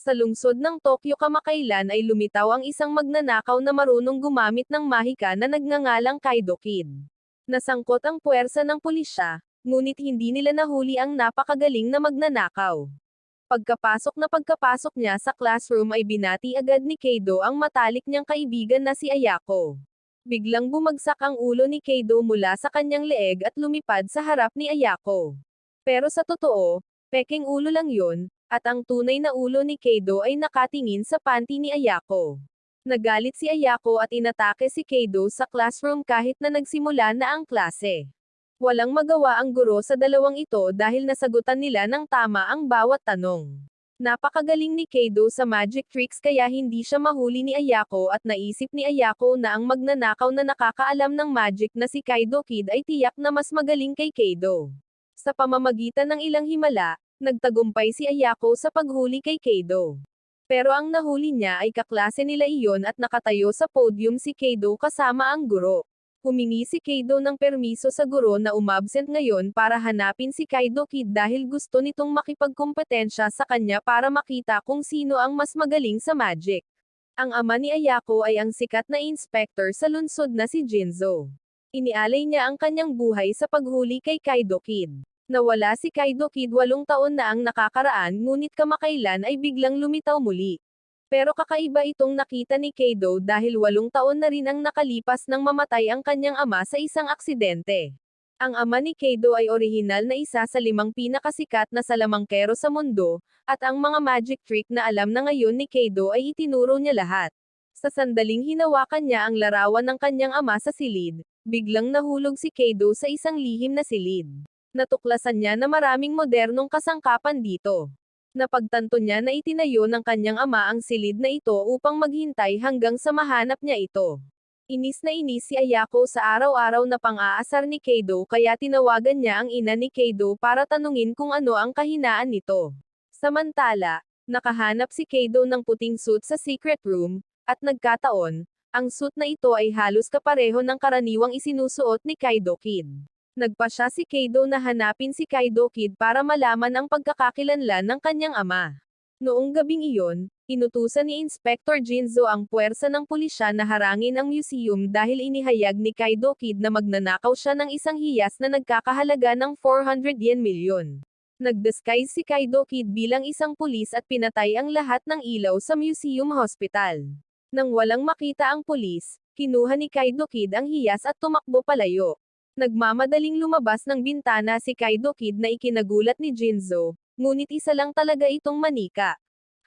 Sa lungsod ng Tokyo kamakailan ay lumitaw ang isang magnanakaw na marunong gumamit ng mahika na nagngangalang Kaido Kid. Nasangkot ang puwersa ng pulisya, ngunit hindi nila nahuli ang napakagaling na magnanakaw. Pagkapasok niya sa classroom ay binati agad ni Kaido ang matalik niyang kaibigan na si Ayako. Biglang bumagsak ang ulo ni Kaido mula sa kanyang leeg at lumipad sa harap ni Ayako. Pero sa totoo, peking ulo lang yun, at ang tunay na ulo ni Kaido ay nakatingin sa panty ni Ayako. Nagalit si Ayako at inatake si Kaido sa classroom kahit na nagsimula na ang klase. Walang magawa ang guro sa dalawang ito dahil nasagutan nila ng tama ang bawat tanong. Napakagaling ni Kaido sa magic tricks kaya hindi siya mahuli ni Ayako at naisip ni Ayako na ang magnanakaw na nakakaalam ng magic na si Kaido Kid ay tiyak na mas magaling kay Kaido. Sa pamamagitan ng ilang himala, nagtagumpay si Ayako sa paghuli kay Kaido. Pero ang nahuli niya ay kaklase nila iyon at nakatayo sa podium si Kaido kasama ang guro. Humingi si Kaido ng permiso sa guro na umabsent ngayon para hanapin si Kaido Kid dahil gusto nitong makipagkompetensya sa kanya para makita kung sino ang mas magaling sa magic. Ang ama ni Ayako ay ang sikat na inspector sa lungsod na si Jinzo. Inialay niya ang kanyang buhay sa paghuli kay Kaido Kid. Nawala si Kaido Kid 8 taon na ang nakakaraan ngunit kamakailan ay biglang lumitaw muli. Pero kakaiba itong nakita ni Kaido dahil 8 taon na rin ang nakalipas nang mamatay ang kanyang ama sa isang aksidente. Ang ama ni Kaido ay orihinal na isa sa 5 pinakasikat na salamangkero sa mundo, at ang mga magic trick na alam na ngayon ni Kaido ay itinuro niya lahat. Sa sandaling hinawakan niya ang larawan ng kanyang ama sa silid, biglang nahulog si Kaido sa isang lihim na silid. Natuklasan niya na maraming modernong kasangkapan dito. Napagtanto niya na itinayo ng kanyang ama ang silid na ito upang maghintay hanggang sa mahanap niya ito. Inis na inis si Ayako sa araw-araw na pang-aasar ni Kaido kaya tinawagan niya ang ina ni Kaido para tanungin kung ano ang kahinaan nito. Samantala, nakahanap si Kaido ng puting suit sa secret room, at nagkataon, ang suit na ito ay halos kapareho ng karaniwang isinusuot ni Kaido Kid. Nagpasya si Kaido na hanapin si Kaido Kid para malaman ang pagkakakilanlan ng kanyang ama. Noong gabing iyon, inutusan ni Inspector Jinzo ang puwersa ng pulisya na harangin ang museum dahil inihayag ni Kaido Kid na magnanakaw siya ng isang hiyas na nagkakahalaga ng 400 yen milyon. Nag-disguise si Kaido Kid bilang isang pulis at pinatay ang lahat ng ilaw sa museum hospital. Nang walang makita ang pulis, kinuha ni Kaido Kid ang hiyas at tumakbo palayo. Nagmamadaling lumabas ng bintana si Kaido Kid na ikinagulat ni Jinzo, ngunit isa lang talaga itong manika.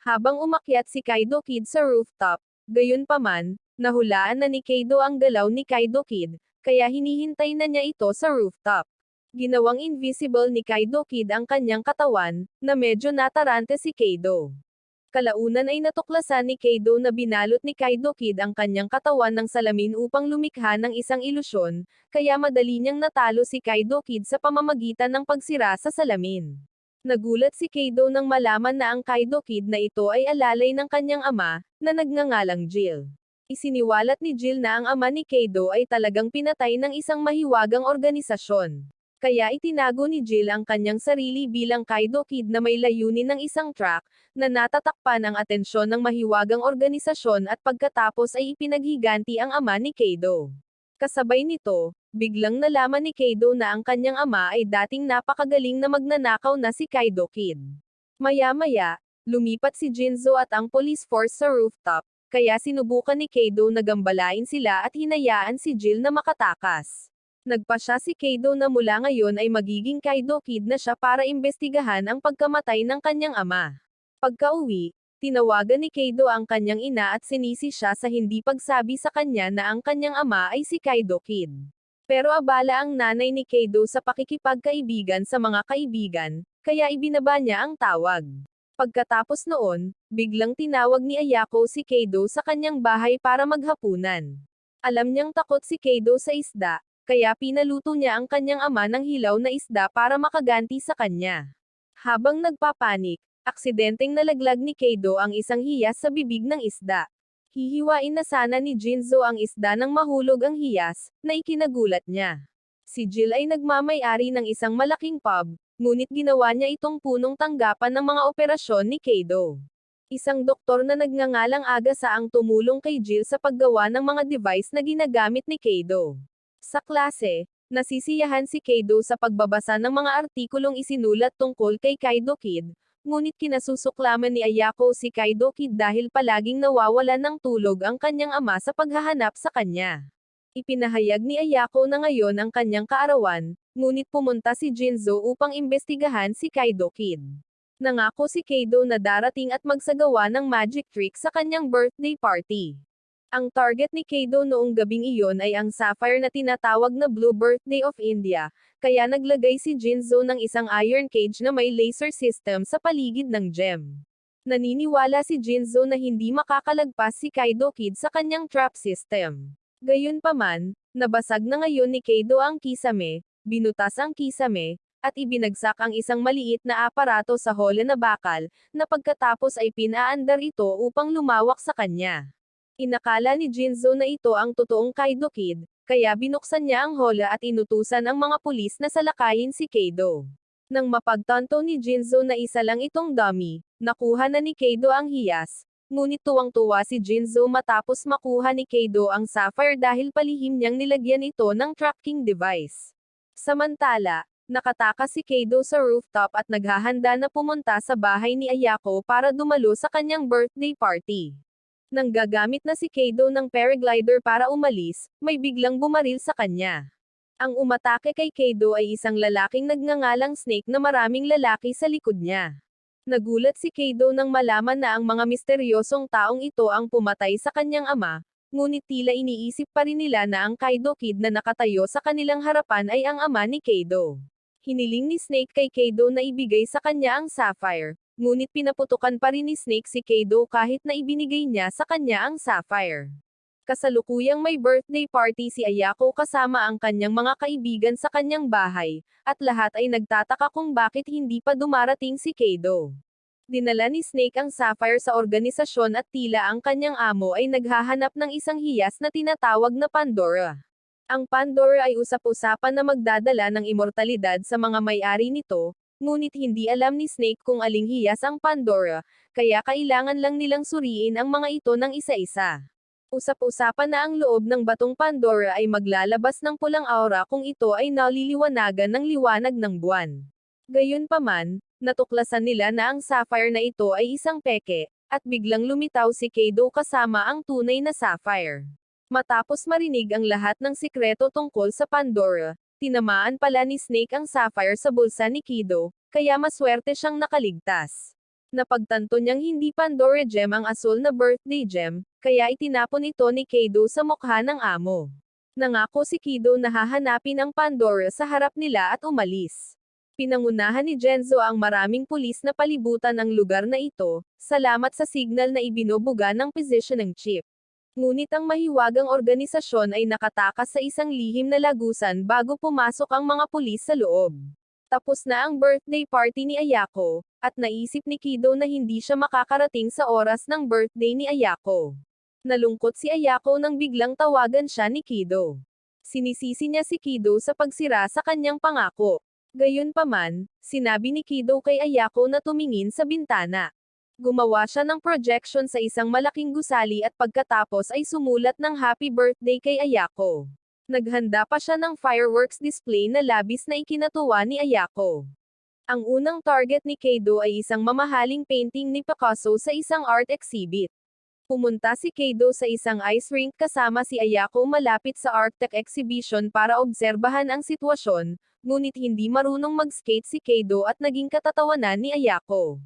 Habang umakyat si Kaido Kid sa rooftop, gayunpaman, nahulaan na ni Kaido ang galaw ni Kaido Kid, kaya hinihintay na niya ito sa rooftop. Ginawang invisible ni Kaido Kid ang kanyang katawan, na medyo natarante si Kaido. Kalaunan ay natuklasan ni Kaido na binalot ni Kaido Kid ang kanyang katawan ng salamin upang lumikha ng isang ilusyon, kaya madali niyang natalo si Kaido Kid sa pamamagitan ng pagsira sa salamin. Nagulat si Kaido nang malaman na ang Kaido Kid na ito ay alalay ng kanyang ama, na nagngangalang Jill. Isiniwalat ni Jill na ang ama ni Kaido ay talagang pinatay ng isang mahiwagang organisasyon. Kaya itinago ni Jill ang kanyang sarili bilang Kaido Kid na may layunin ng isang track, na natatakpan ang atensyon ng mahiwagang organisasyon at pagkatapos ay ipinaghiganti ang ama ni Kaido. Kasabay nito, biglang nalaman ni Kaido na ang kanyang ama ay dating napakagaling na magnanakaw na si Kaido Kid. Maya-maya, lumipat si Jinzo at ang police force sa rooftop, kaya sinubukan ni Kaido na gambalain sila at hinayaan si Jill na makatakas. Nagpasya si Kaido na mula ngayon ay magiging Kaido Kid na siya para imbestigahan ang pagkamatay ng kanyang ama. Pagka-uwi, tinawagan ni Kaido ang kanyang ina at sinisi siya sa hindi pagsabi sa kanya na ang kanyang ama ay si Kaido Kid. Pero abala ang nanay ni Kaido sa pakikipagkaibigan sa mga kaibigan, kaya ibinaba niya ang tawag. Pagkatapos noon, biglang tinawag ni Ayako si Kaido sa kanyang bahay para maghapunan. Alam niyang takot si Kaido sa isda, kaya pinaluto niya ang kanyang ama ng hilaw na isda para makaganti sa kanya. Habang nagpapanik, aksidenteng nalaglag ni Kaido ang isang hiyas sa bibig ng isda. Hihiwain na sana ni Jinzo ang isda nang mahulog ang hiyas, na ikinagulat niya. Si Jill ay nagmamay-ari ng isang malaking pub, ngunit ginawa niya itong punong tanggapan ng mga operasyon ni Kaido. Isang doktor na nagngangalang Agasa ang tumulong kay Jill sa paggawa ng mga device na ginagamit ni Keido. Sa klase, nasisiyahan si Keido sa pagbabasa ng mga artikulong isinulat tungkol kay Kaido Kid, ngunit kinasusuklaman ni Ayako si Kaido Kid dahil palaging nawawalan ng tulog ang kanyang ama sa paghahanap sa kanya. Ipinahayag ni Ayako na ngayon ang kanyang kaarawan, ngunit pumunta si Jinzo upang imbestigahan si Kaido Kid. Nangako si Keido na darating at magsagawa ng magic trick sa kanyang birthday party. Ang target ni Keido noong gabing iyon ay ang sapphire na tinatawag na Blue Birthday of India, kaya naglagay si Jinzo ng isang iron cage na may laser system sa paligid ng gem. Naniniwala si Jinzo na hindi makakalagpas si Kaido Kid sa kanyang trap system. Gayunpaman, nabasag na ngayon ni Keido ang kisame, binutas ang kisame, at ibinagsak ang isang maliit na aparato sa hola na bakal, na pagkatapos ay pinaandar ito upang lumawak sa kanya. Inakala ni Jinzo na ito ang totoong Kaido Kid, kaya binuksan niya ang hola at inutusan ang mga pulis na salakayin si Keido. Nang mapagtanto ni Jinzo na isa lang itong dummy, nakuha na ni Keido ang hiyas, ngunit tuwang-tuwa si Jinzo matapos makuha ni Keido ang sapphire dahil palihim niyang nilagyan ito ng tracking device. Samantala, nakatakas si Keido sa rooftop at naghahanda na pumunta sa bahay ni Ayako para dumalo sa kanyang birthday party. Nang gagamit na si Keido ng paraglider para umalis, may biglang bumaril sa kanya. Ang umatake kay Keido ay isang lalaking nagngangalang Snake na maraming lalaki sa likod niya. Nagulat si Keido nang malaman na ang mga misteryosong taong ito ang pumatay sa kanyang ama, ngunit tila iniisip pa rin nila na ang Kaido Kid na nakatayo sa kanilang harapan ay ang ama ni Keido. Hiniling ni Snake kay Keido na ibigay sa kanya ang sapphire, ngunit pinaputukan pa rin ni Snake si Keido kahit na ibinigay niya sa kanya ang sapphire. Kasalukuyang may birthday party si Ayako kasama ang kanyang mga kaibigan sa kanyang bahay, at lahat ay nagtataka kung bakit hindi pa dumarating si Keido. Dinala ni Snake ang sapphire sa organisasyon at tila ang kanyang amo ay naghahanap ng isang hiyas na tinatawag na Pandora. Ang Pandora ay usap-usapan na magdadala ng immortalidad sa mga may-ari nito, ngunit hindi alam ni Snake kung aling hiyas ang Pandora, kaya kailangan lang nilang suriin ang mga ito ng isa-isa. Usap-usapan na ang loob ng batong Pandora ay maglalabas ng pulang aura kung ito ay naliliwanagan ng liwanag ng buwan. Gayunpaman, natuklasan nila na ang sapphire na ito ay isang peke, at biglang lumitaw si Keido kasama ang tunay na sapphire. Matapos marinig ang lahat ng sikreto tungkol sa Pandora, tinamaan pala ni Snake ang sapphire sa bulsa ni Keido, kaya maswerte siyang nakaligtas. Napagtanto niyang hindi Pandora gem ang asul na birthday gem, kaya itinapon ito ni Keido sa mukha ng amo. Nangako si Keido na hahanapin ang Pandora sa harap nila at umalis. Pinangunahan ni Genzo ang maraming pulis na palibutan ang lugar na ito, salamat sa signal na ibinubuga ng positioning chip. Ngunit ang mahiwagang organisasyon ay nakatakas sa isang lihim na lagusan bago pumasok ang mga pulis sa loob. Tapos na ang birthday party ni Ayako, at naisip ni Keido na hindi siya makakarating sa oras ng birthday ni Ayako. Nalungkot si Ayako nang biglang tawagan siya ni Keido. Sinisisi niya si Keido sa pagsira sa kanyang pangako. Gayunpaman, sinabi ni Keido kay Ayako na tumingin sa bintana. Gumawa siya ng projection sa isang malaking gusali at pagkatapos ay sumulat ng happy birthday kay Ayako. Naghanda pa siya ng fireworks display na labis na ikinatuwa ni Ayako. Ang unang target ni Keido ay isang mamahaling painting ni Picasso sa isang art exhibit. Pumunta si Keido sa isang ice rink kasama si Ayako malapit sa Arctic exhibition para obserbahan ang sitwasyon, ngunit hindi marunong mag-skate si Keido at naging katatawanan ni Ayako.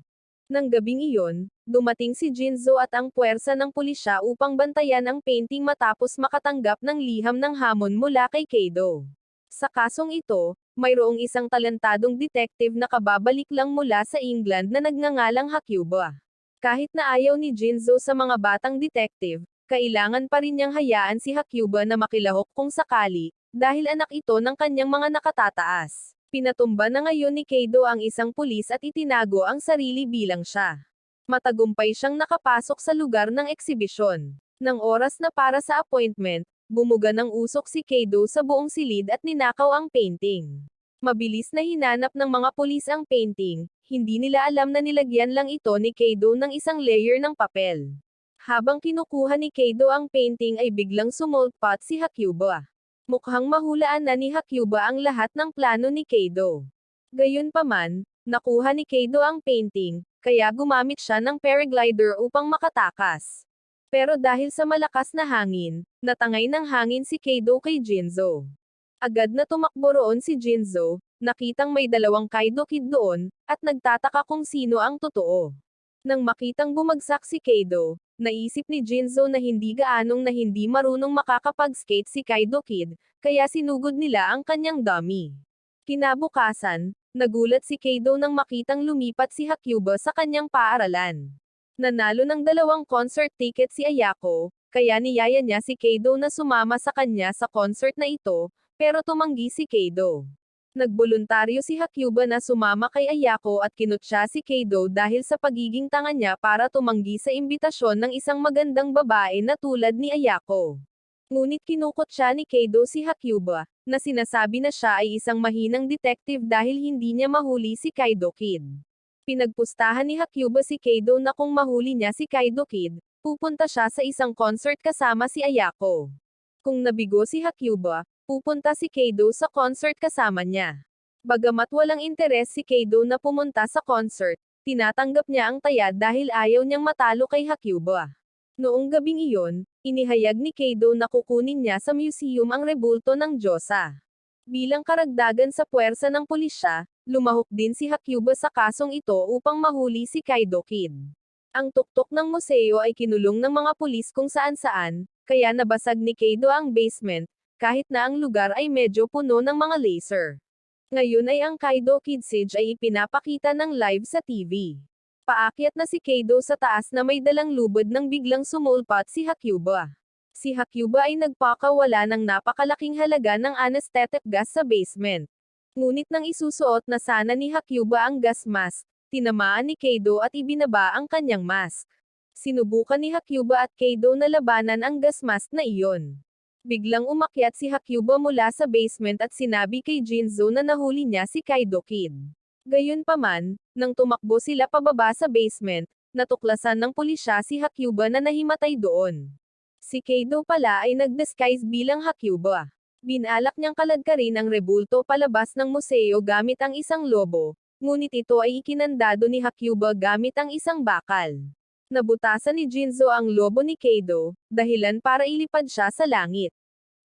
Nang gabing iyon, dumating si Jinzo at ang puwersa ng pulisya upang bantayan ang painting matapos makatanggap ng liham ng hamon mula kay Keido. Sa kasong ito, mayroong isang talentadong detective na kababalik lang mula sa England na nagngangalang Hakuba. Kahit na ayaw ni Jinzo sa mga batang detective, kailangan pa rin niyang hayaan si Hakuba na makilahok kung sakali, dahil anak ito ng kanyang mga nakatataas. Pinatumba na ngayon ni Keido ang isang pulis at itinago ang sarili bilang siya. Matagumpay siyang nakapasok sa lugar ng eksibisyon. Nang oras na para sa appointment, bumuga ng usok si Keido sa buong silid at ninakaw ang painting. Mabilis na hinanap ng mga pulis ang painting, hindi nila alam na nilagyan lang ito ni Kaido ng isang layer ng papel. Habang kinukuha ni Kaido ang painting ay biglang sumulpat si Hakyuba. Mukhang mahulaan na ni Hakyuba ang lahat ng plano ni Kaido. Gayunpaman, nakuha ni Kaido ang painting, kaya gumamit siya ng paraglider upang makatakas. Pero dahil sa malakas na hangin, natangay ng hangin si Kaido kay Jinzo. Agad na tumakbo roon si Jinzo, nakitang may dalawang Kaido Kid doon, at nagtataka kung sino ang totoo. Nang makitang bumagsak si Kaido, naisip ni Jinzo na hindi marunong makakapag-skate si Kaido Kid, kaya sinugod nila ang kanyang dummy. Kinabukasan, nagulat si Kaido nang makitang lumipat si Hakyuba sa kanyang paaralan. Nanalo ng 2 concert ticket si Ayako, kaya niyaya niya si Kaido na sumama sa kanya sa concert na ito, pero tumanggi si Kaido. Nagboluntaryo si Hakyuba na sumama kay Ayako at kinutya si Kaido dahil sa pagiging tanga niya para tumanggi sa imbitasyon ng isang magandang babae na tulad ni Ayako. Ngunit kinukutya ni Kaido si Hakyuba, na sinasabi na siya ay isang mahinang detective dahil hindi niya mahuli si Kaido Kid. Pinagpustahan ni Hakyuba si Kaido na kung mahuli niya si Kaido Kid, pupunta siya sa isang concert kasama si Ayako. Kung nabigo si Hakyuba, pupunta si Kaido sa concert kasama niya. Bagamat walang interes si Kaido na pumunta sa concert, tinatanggap niya ang taya dahil ayaw niyang matalo kay Hakyuba. Noong gabing iyon, inihayag ni Kaido na kukunin niya sa museum ang rebulto ng Diyosa. Bilang karagdagan sa puwersa ng pulisya, lumahok din si Hakyuba sa kasong ito upang mahuli si Kaido Kid. Ang tuktok ng museo ay kinulong ng mga pulis kung saan-saan, kaya nabasag ni Kaido ang basement, kahit na ang lugar ay medyo puno ng mga laser. Ngayon ay ang Kaido Kid Siege ay ipinapakita ng live sa TV. Paakyat na si Kaido sa taas na may dalang lubod nang biglang sumulpat si Hakyuba. Si Hakyuba ay nagpakawala ng napakalaking halaga ng anesthetic gas sa basement. Ngunit nang isusuot na sana ni Hakyuba ang gas mask, tinamaan ni Kaido at ibinaba ang kanyang mask. Sinubukan ni Hakyuba at Kaido na labanan ang gas mask na iyon. Biglang umakyat si Hakyuba mula sa basement at sinabi kay Jinzo na nahuli niya si Kaido Kid. Gayunpaman, nang tumakbo sila pababa sa basement, natuklasan ng pulisya si Hakyuba na nahimatay doon. Si Kaido pala ay nag-disguise bilang Hakyuba. Binalak niyang kaladkarin ang rebulto palabas ng museo gamit ang isang lobo, ngunit ito ay ikinandado ni Hakyuba gamit ang isang bakal. Nabutasan ni Jinzo ang lobo ni Kaido, dahilan para ilipad siya sa langit.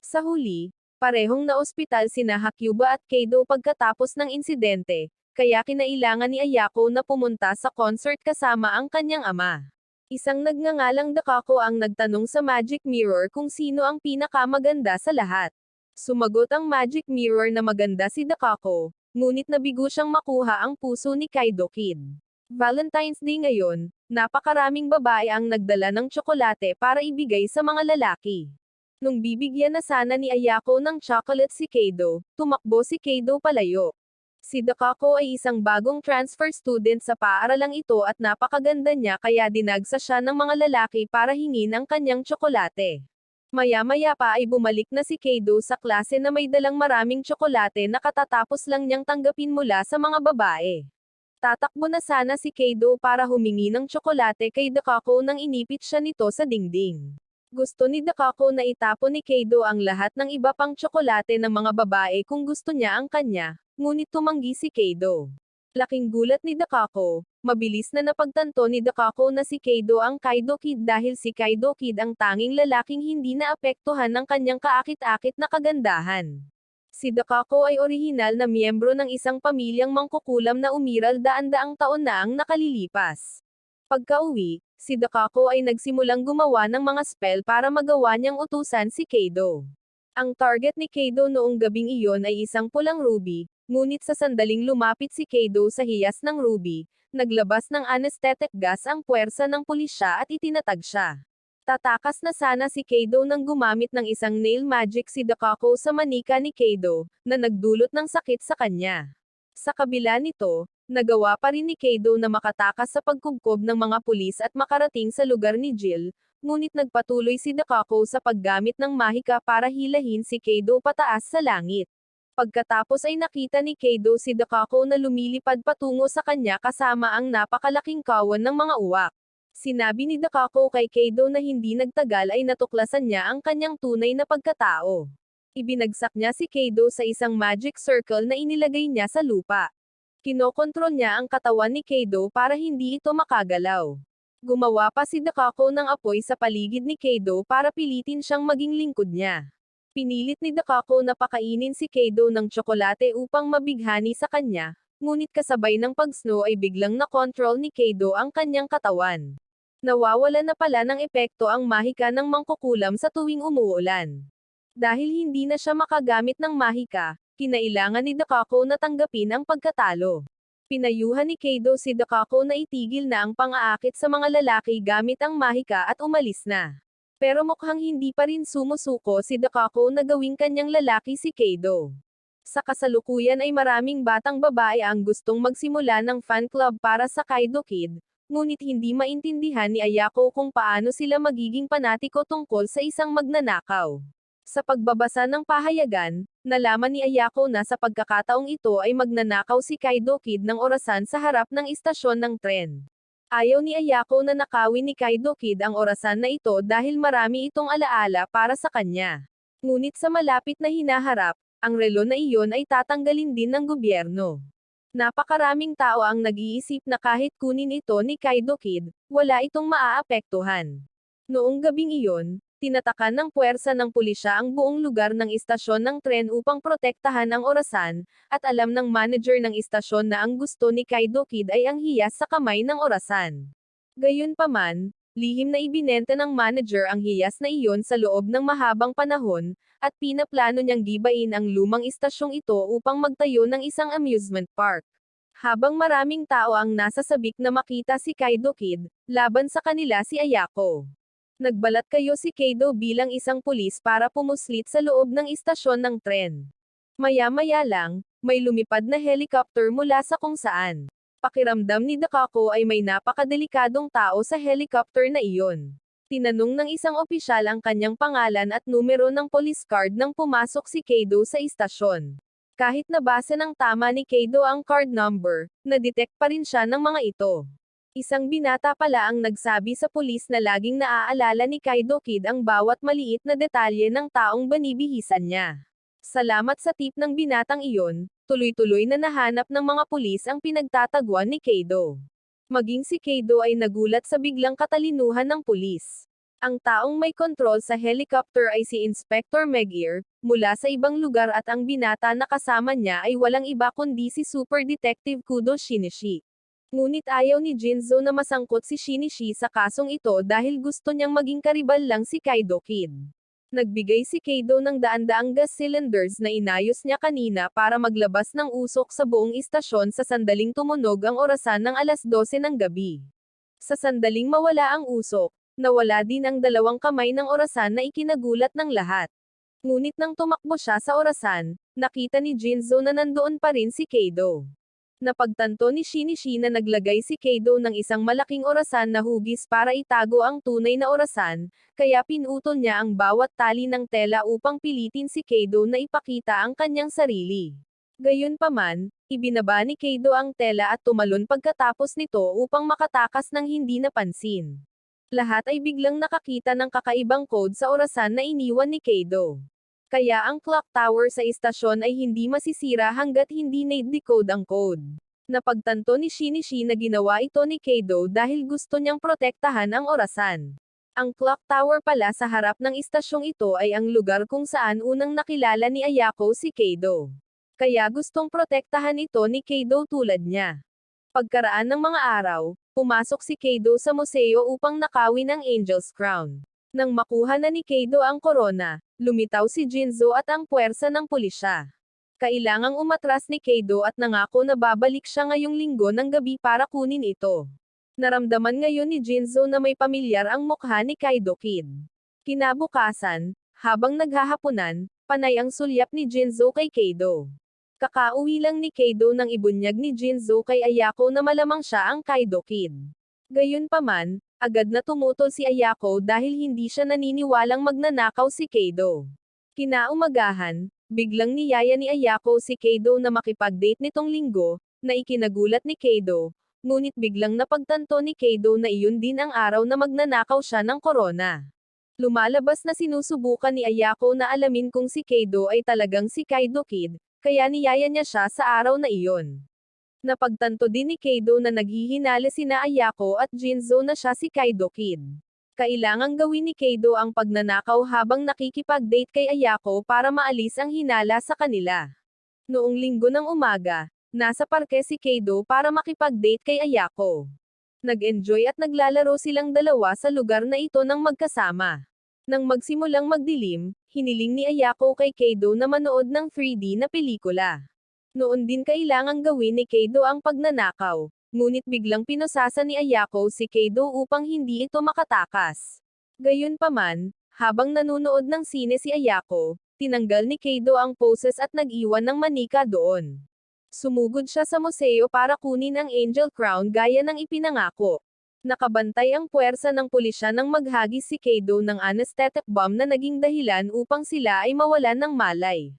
Sa huli, parehong naospital sina Hakyuba at Kaido pagkatapos ng insidente, kaya kinailangan ni Ayako na pumunta sa concert kasama ang kanyang ama. Isang nagngangalang Dakako ang nagtanong sa Magic Mirror kung sino ang pinakamaganda sa lahat. Sumagot ang Magic Mirror na maganda si Dakako, ngunit nabigo siyang makuha ang puso ni Kaido Kid. Valentine's Day ngayon, napakaraming babae ang nagdala ng tsokolate para ibigay sa mga lalaki. Nung bibigyan na sana ni Ayako ng chocolate si Kaido, tumakbo si Kaido palayo. Si Dakako ay isang bagong transfer student sa paaralang ito at napakaganda niya kaya dinagsa siya ng mga lalaki para hingin ang kanyang tsokolate. Maya-maya pa ay bumalik na si Kaido sa klase na may dalang maraming tsokolate na katatapos lang niyang tanggapin mula sa mga babae. Tatakbo na sana si Kaido para humingi ng tsokolate kay Dakako nang inipit siya nito sa dingding. Gusto ni Dakako na itapon ni Kaido ang lahat ng iba pang tsokolate ng mga babae kung gusto niya ang kanya, ngunit tumanggi si Kaido. Laking gulat ni Dakako, mabilis na napagtanto ni Dakako na si Kaido ang Kaido Kid dahil si Kaido Kid ang tanging lalaking hindi naapektuhan ng kanyang kaakit-akit na kagandahan. Si Dakako ay orihinal na miyembro ng isang pamilyang mangkukulam na umiral daan-daang taon na ang nakalilipas. Pagka-uwi, si Dakako ay nagsimulang gumawa ng mga spell para magawa niyang utusan si Kaido. Ang target ni Kaido noong gabing iyon ay isang pulang ruby, ngunit sa sandaling lumapit si Kaido sa hiyas ng ruby, naglabas ng anesthetic gas ang puwersa ng pulisya at itinatag siya. Tatakas na sana si Kaido nang gumamit ng isang nail magic si Dakako sa manika ni Kaido, na nagdulot ng sakit sa kanya. Sa kabila nito, nagawa pa rin ni Kaido na makatakas sa pagkubkob ng mga pulis at makarating sa lugar ni Jill, ngunit nagpatuloy si Dakako sa paggamit ng mahika para hilahin si Kaido pataas sa langit. Pagkatapos ay nakita ni Kaido si Dakako na lumilipad patungo sa kanya kasama ang napakalaking kawan ng mga uwak. Sinabi ni Dakako kay Kaido na hindi nagtagal ay natuklasan niya ang kanyang tunay na pagkatao. Ibinagsak niya si Kaido sa isang magic circle na inilagay niya sa lupa. Kinokontrol niya ang katawan ni Kaido para hindi ito makagalaw. Gumawa pa si Dakako ng apoy sa paligid ni Kaido para pilitin siyang maging lingkod niya. Pinilit ni Dakako na pakainin si Kaido ng tsokolate upang mabighani sa kanya, ngunit kasabay ng pag-snow ay biglang na-control ni Kaido ang kanyang katawan. Nawawala na pala ng epekto ang mahika ng mangkukulam sa tuwing umuulan. Dahil hindi na siya makagamit ng mahika, kinailangan ni Dakako na tanggapin ang pagkatalo. Pinayuhan ni Kaido si Dakako na itigil na ang pang-aakit sa mga lalaki gamit ang mahika at umalis na. Pero mukhang hindi pa rin sumusuko si Dakako na gawing kanyang lalaki si Kaido. Sa kasalukuyan ay maraming batang babae ang gustong magsimula ng fan club para sa Kaido Kid, ngunit hindi maintindihan ni Ayako kung paano sila magiging panatiko tungkol sa isang magnanakaw. Sa pagbabasa ng pahayagan, nalaman ni Ayako na sa pagkakataong ito ay magnanakaw si Kaido Kid ng orasan sa harap ng istasyon ng tren. Ayaw ni Ayako na nakawin ni Kaido Kid ang orasan na ito dahil marami itong alaala para sa kanya. Ngunit sa malapit na hinaharap, ang relo na iyon ay tatanggalin din ng gobyerno. Napakaraming tao ang nag-iisip na kahit kunin ito ni Kaido Kid, wala itong maaapektuhan. Noong gabing iyon, tinatakan ng puwersa ng pulisya ang buong lugar ng istasyon ng tren upang protektahan ang orasan, at alam ng manager ng istasyon na ang gusto ni Kaido Kid ay ang hiyas sa kamay ng orasan. Gayunpaman, lihim na ibinenta ng manager ang hiyas na iyon sa loob ng mahabang panahon, at pinaplano niyang gibain ang lumang istasyong ito upang magtayo ng isang amusement park. Habang maraming tao ang nasa sabik na makita si Kaido Kid, laban sa kanila si Ayako. Nagbalat kayo si Kaido bilang isang pulis para pumuslit sa loob ng istasyon ng tren. Maya-maya lang, may lumipad na helicopter mula sa kung saan. Pakiramdam ni Dakako ay may napakadelikadong tao sa helicopter na iyon. Tinanong ng isang opisyal ang kanyang pangalan at numero ng police card nang pumasok si Kaido sa istasyon. Kahit nabasa ng tama ni Kaido ang card number, na-detect pa rin siya ng mga ito. Isang binata pala ang nagsabi sa pulis na laging naaalala ni Kaido Kid ang bawat maliit na detalye ng taong banibihisan niya. Salamat sa tip ng binatang iyon, tuloy-tuloy na nahanap ng mga pulis ang pinagtatagwan ni Kaido. Maging si Kaido ay nagulat sa biglang katalinuhan ng pulis. Ang taong may kontrol sa helicopter ay si Inspector Megir, mula sa ibang lugar at ang binata na kasama niya ay walang iba kundi si Super Detective Kudo Shinichi. Ngunit ayaw ni Jinzo na masangkot si Shinichi sa kasong ito dahil gusto niyang maging karibal lang si Kaido Kid. Nagbigay si Kaido ng daan-daang gas cylinders na inayos niya kanina para maglabas ng usok sa buong istasyon sa sandaling tumunog ang orasan ng alas 12 ng gabi. Sa sandaling mawala ang usok, nawala din ang dalawang kamay ng orasan na ikinagulat ng lahat. Ngunit nang tumakbo siya sa orasan, nakita ni Jinzo na nandoon pa rin si Kaido. Napagtanto ni Shinichi na naglagay si Kaido ng isang malaking orasan na hugis para itago ang tunay na orasan, kaya pinutol niya ang bawat tali ng tela upang pilitin si Kaido na ipakita ang kanyang sarili. Gayunpaman, ibinaba ni Kaido ang tela at tumalon pagkatapos nito upang makatakas ng hindi napansin. Lahat ay biglang nakakita ng kakaibang code sa orasan na iniwan ni Kaido. Kaya ang clock tower sa istasyon ay hindi masisira hanggat hindi na-decode ang code. Napagtanto ni Shinichi na ginawa ito ni Kaido dahil gusto niyang protektahan ang orasan. Ang clock tower pala sa harap ng istasyong ito ay ang lugar kung saan unang nakilala ni Ayako si Kaido. Kaya gustong protektahan ito ni Kaido tulad niya. Pagkaraan ng mga araw, pumasok si Kaido sa museo upang nakawin ang Angel's Crown. Nang makuha na ni Kaido ang korona, lumitaw si Jinzo at ang puwersa ng pulisya. Kailangang umatras ni Kaido at nangako na babalik siya ngayong linggo ng gabi para kunin ito. Naramdaman ngayon ni Jinzo na may pamilyar ang mukha ni Kaido Kid. Kinabukasan, habang naghahapunan, panay ang sulyap ni Jinzo kay Kaido. Kakauwi lang ni Kaido nang ibunyag ni Jinzo kay Ayako na malamang siya ang Kaido Kid. Gayunpaman, agad na tumutol si Ayako dahil hindi siya naniniwalang magnanakaw si Kaido. Kinaumagahan, Biglang niyaya ni Ayako si Keido na makipag-date nitong linggo, na ikinagulat ni Keido, ngunit biglang napagtanto ni Keido na iyon din ang araw na magnanakaw siya ng korona. Lumalabas na sinusubukan ni Ayako na alamin kung si Keido ay talagang si Kaido Kid, kaya niyaya niya siya sa araw na iyon. Napagtanto din ni Keido na naghihinala sina Ayako at Jinzo na siya si Kaido Kid. Kailangang gawin ni Keido ang pagnanakaw habang nakikipag-date kay Ayako para maalis ang hinala sa kanila. Noong linggo ng umaga, nasa parke si Keido para makipag-date kay Ayako. Nag-enjoy at naglalaro silang dalawa sa lugar na ito ng magkasama. Nang magsimulang magdilim, hiniling ni Ayako kay Keido na manood ng 3D na pelikula. Noon din kailangang gawin ni Keido ang pagnanakaw, ngunit biglang pinosasa ni Ayako si Keido upang hindi ito makatakas. Gayunpaman, habang nanunood ng sine si Ayako, tinanggal ni Keido ang poses at nag-iwan ng manika doon. Sumugod siya sa museo para kunin ang Angel Crown gaya ng ipinangako. Nakabantay ang puwersa ng pulisya nang maghagis si Keido ng anesthetic bomb na naging dahilan upang sila ay mawalan ng malay.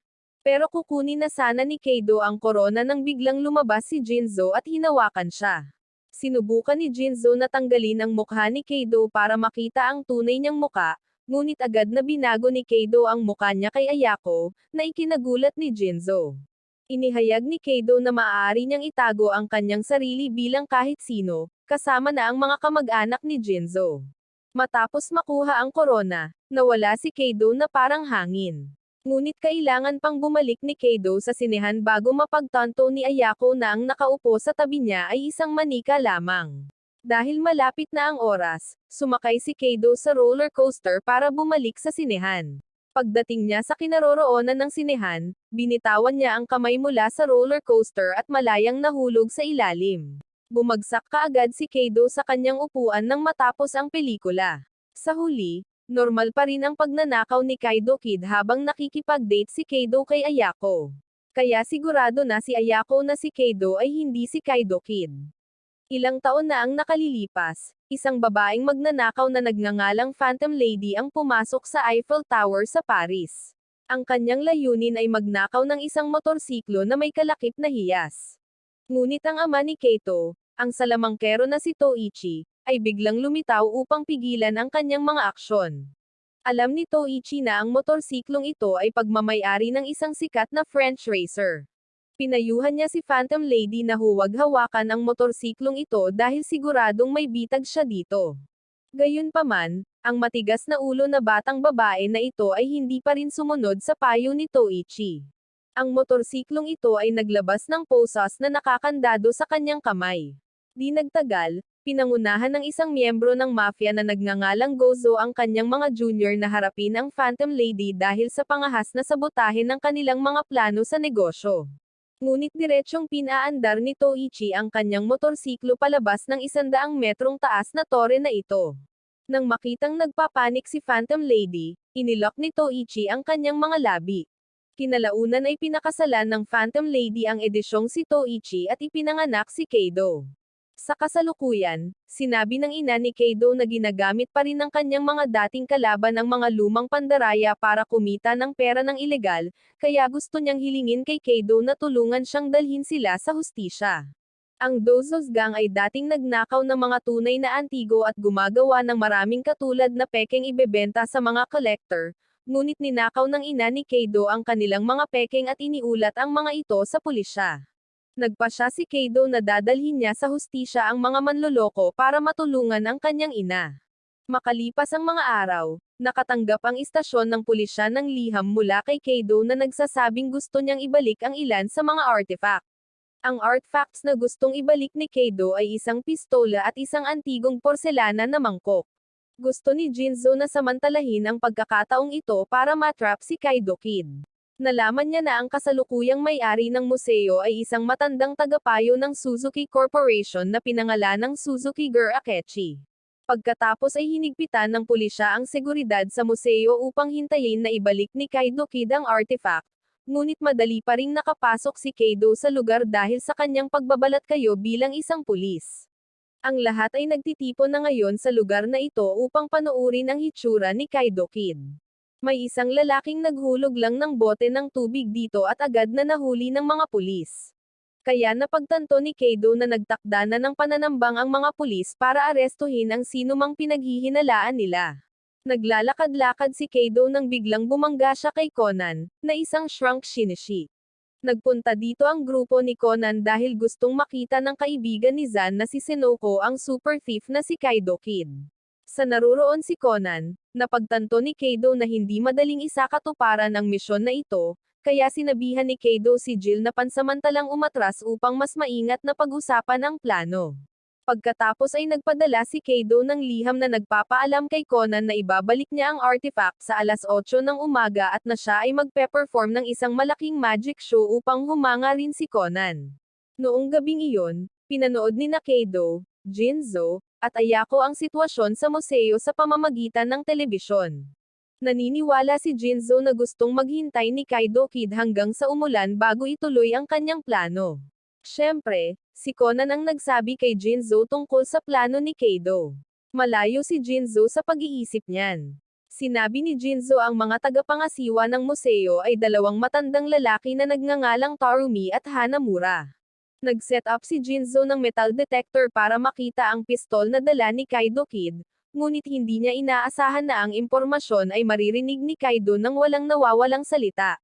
Pero kukunin na sana ni Keido ang korona nang biglang lumabas si Jinzo at hinawakan siya. Sinubukan ni Jinzo na tanggalin ang mukha ni Keido para makita ang tunay niyang muka, ngunit agad na binago ni Keido ang mukha niya kay Ayako, na ikinagulat ni Jinzo. Inihayag ni Keido na maaari niyang itago ang kanyang sarili bilang kahit sino, kasama na ang mga kamag-anak ni Jinzo. Matapos makuha ang korona, nawala si Keido na parang hangin. Ngunit kailangan pang bumalik ni Keido sa sinehan bago mapagtanto ni Ayako na ang nakaupo sa tabi niya ay isang manika lamang. Dahil malapit na ang oras, sumakay si Keido sa roller coaster para bumalik sa sinehan. Pagdating niya sa kinaroroonan ng sinehan, binitawan niya ang kamay mula sa roller coaster at malayang nahulog sa ilalim. Bumagsak kaagad si Keido sa kanyang upuan nang matapos ang pelikula. Sa huli, normal pa rin ang pagnanakaw ni Kaido Kid habang nakikipag-date si Keido kay Ayako. Kaya sigurado na si Ayako na si Keido ay hindi si Kaido Kid. Ilang taon na ang nakalilipas, isang babaeng magnanakaw na nagngangalang Phantom Lady ang pumasok sa Eiffel Tower sa Paris. Ang kanyang layunin ay magnakaw ng isang motorsiklo na may kalakip na hiyas. Ngunit ang ama ni Keito, ang salamangkero na si Toichi, ay biglang lumitaw upang pigilan ang kanyang mga aksyon. Alam ni Toichi na ang motorsiklong ito ay pagmamay-ari ng isang sikat na French racer. Pinayuhan niya si Phantom Lady na huwag hawakan ang motorsiklong ito dahil siguradong may bitag siya dito. Gayunpaman, ang matigas na ulo na batang babae na ito ay hindi pa rin sumunod sa payo ni Toichi. Ang motorsiklong ito ay naglabas ng posas na nakakandado sa kanyang kamay. Di nagtagal, pinangunahan ng isang miyembro ng mafia na nagngangalang Gozo ang kanyang mga junior na harapin ang Phantom Lady dahil sa pangahas na sabotahe ng kanilang mga plano sa negosyo. Ngunit diretsyong pinaandar ni Toichi ang kanyang motorsiklo palabas ng 100 metrong taas na tore na ito. Nang makitang nagpapanik si Phantom Lady, inilok ni Toichi ang kanyang mga labi. Kinalaunan ay pinakasalan ng Phantom Lady ang edisyong si Toichi at ipinanganak si Keido. Sa kasalukuyan, sinabi ng ina ni Keido na ginagamit pa rin ng kanyang mga dating kalaban ang mga lumang pandaraya para kumita ng pera ng ilegal, kaya gusto niyang hilingin kay Keido na tulungan siyang dalhin sila sa hustisya. Ang Dozos Gang ay dating nagnakaw ng mga tunay na antigo at gumagawa ng maraming katulad na pekeng ibebenta sa mga collector, ngunit ninakaw ng ina ni Keido ang kanilang mga pekeng at iniulat ang mga ito sa pulisya. Nagpasya si Keido na dadalhin niya sa hustisya ang mga manloloko para matulungan ang kanyang ina. Makalipas ang mga araw, nakatanggap ang istasyon ng pulisya ng liham mula kay Keido na nagsasabing gusto niyang ibalik ang ilan sa mga artifact. Ang artifacts na gustong ibalik ni Keido ay isang pistola at isang antigong porselana na mangkok. Gusto ni Jinzo na samantalahin ang pagkakataong ito para matrap si Kaido Kid. Nalaman niya na ang kasalukuyang may-ari ng museo ay isang matandang tagapayo ng Suzuki Corporation na pinangalanang Suzuki Gur Akechi. Pagkatapos ay hinigpitan ng pulisya ang seguridad sa museo upang hintayin na ibalik ni Kaido Kid ang artifact, ngunit madali pa ring nakapasok si Keido sa lugar dahil sa kanyang pagbabalat kayo bilang isang pulis. Ang lahat ay nagtitipon na ngayon sa lugar na ito upang panoorin ang hitsura ni Kaido Kid. May isang lalaking naghulog lang ng bote ng tubig dito at agad na nahuli ng mga pulis. Kaya napagtanto ni Keido na nagtakda na ng pananambang ang mga pulis para arestuhin ang sinumang pinaghihinalaan nila. Naglalakad-lakad si Keido nang biglang bumangga siya kay Conan, na isang shrunk shinishi. Nagpunta dito ang grupo ni Conan dahil gustong makita ng kaibigan ni Zan na si Senoko ang super thief na si Kaido Kid. Sa naruroon si Conan, napagtanto ni Keido na hindi madaling isakatuparan ang misyon na ito, kaya sinabihan ni Keido si Jill na pansamantalang umatras upang mas maingat na pag-usapan ang plano. Pagkatapos ay nagpadala si Keido ng liham na nagpapaalam kay Conan na ibabalik niya ang artifact sa alas 8 ng umaga at na siya ay magpe-perform ng isang malaking magic show upang humanga rin si Conan. Noong gabing iyon, pinanood ni Keido, Jinzo, at Ayako ang sitwasyon sa museo sa pamamagitan ng telebisyon. Naniniwala si Jinzo na gustong maghintay ni Kaido Kid hanggang sa umulan bago ituloy ang kanyang plano. Siyempre, si Conan ang nagsabi kay Jinzo tungkol sa plano ni Kaido. Malayo si Jinzo sa pag-iisip niyan. Sinabi ni Jinzo ang mga tagapangasiwa ng museo ay dalawang matandang lalaki na nagngangalang Tarumi at Hanamura. Nag-set up si Jinzo ng metal detector para makita ang pistol na dala ni Kaido Kid, ngunit hindi niya inaasahan na ang impormasyon ay maririnig ni Kaido nang walang nawawalang salita.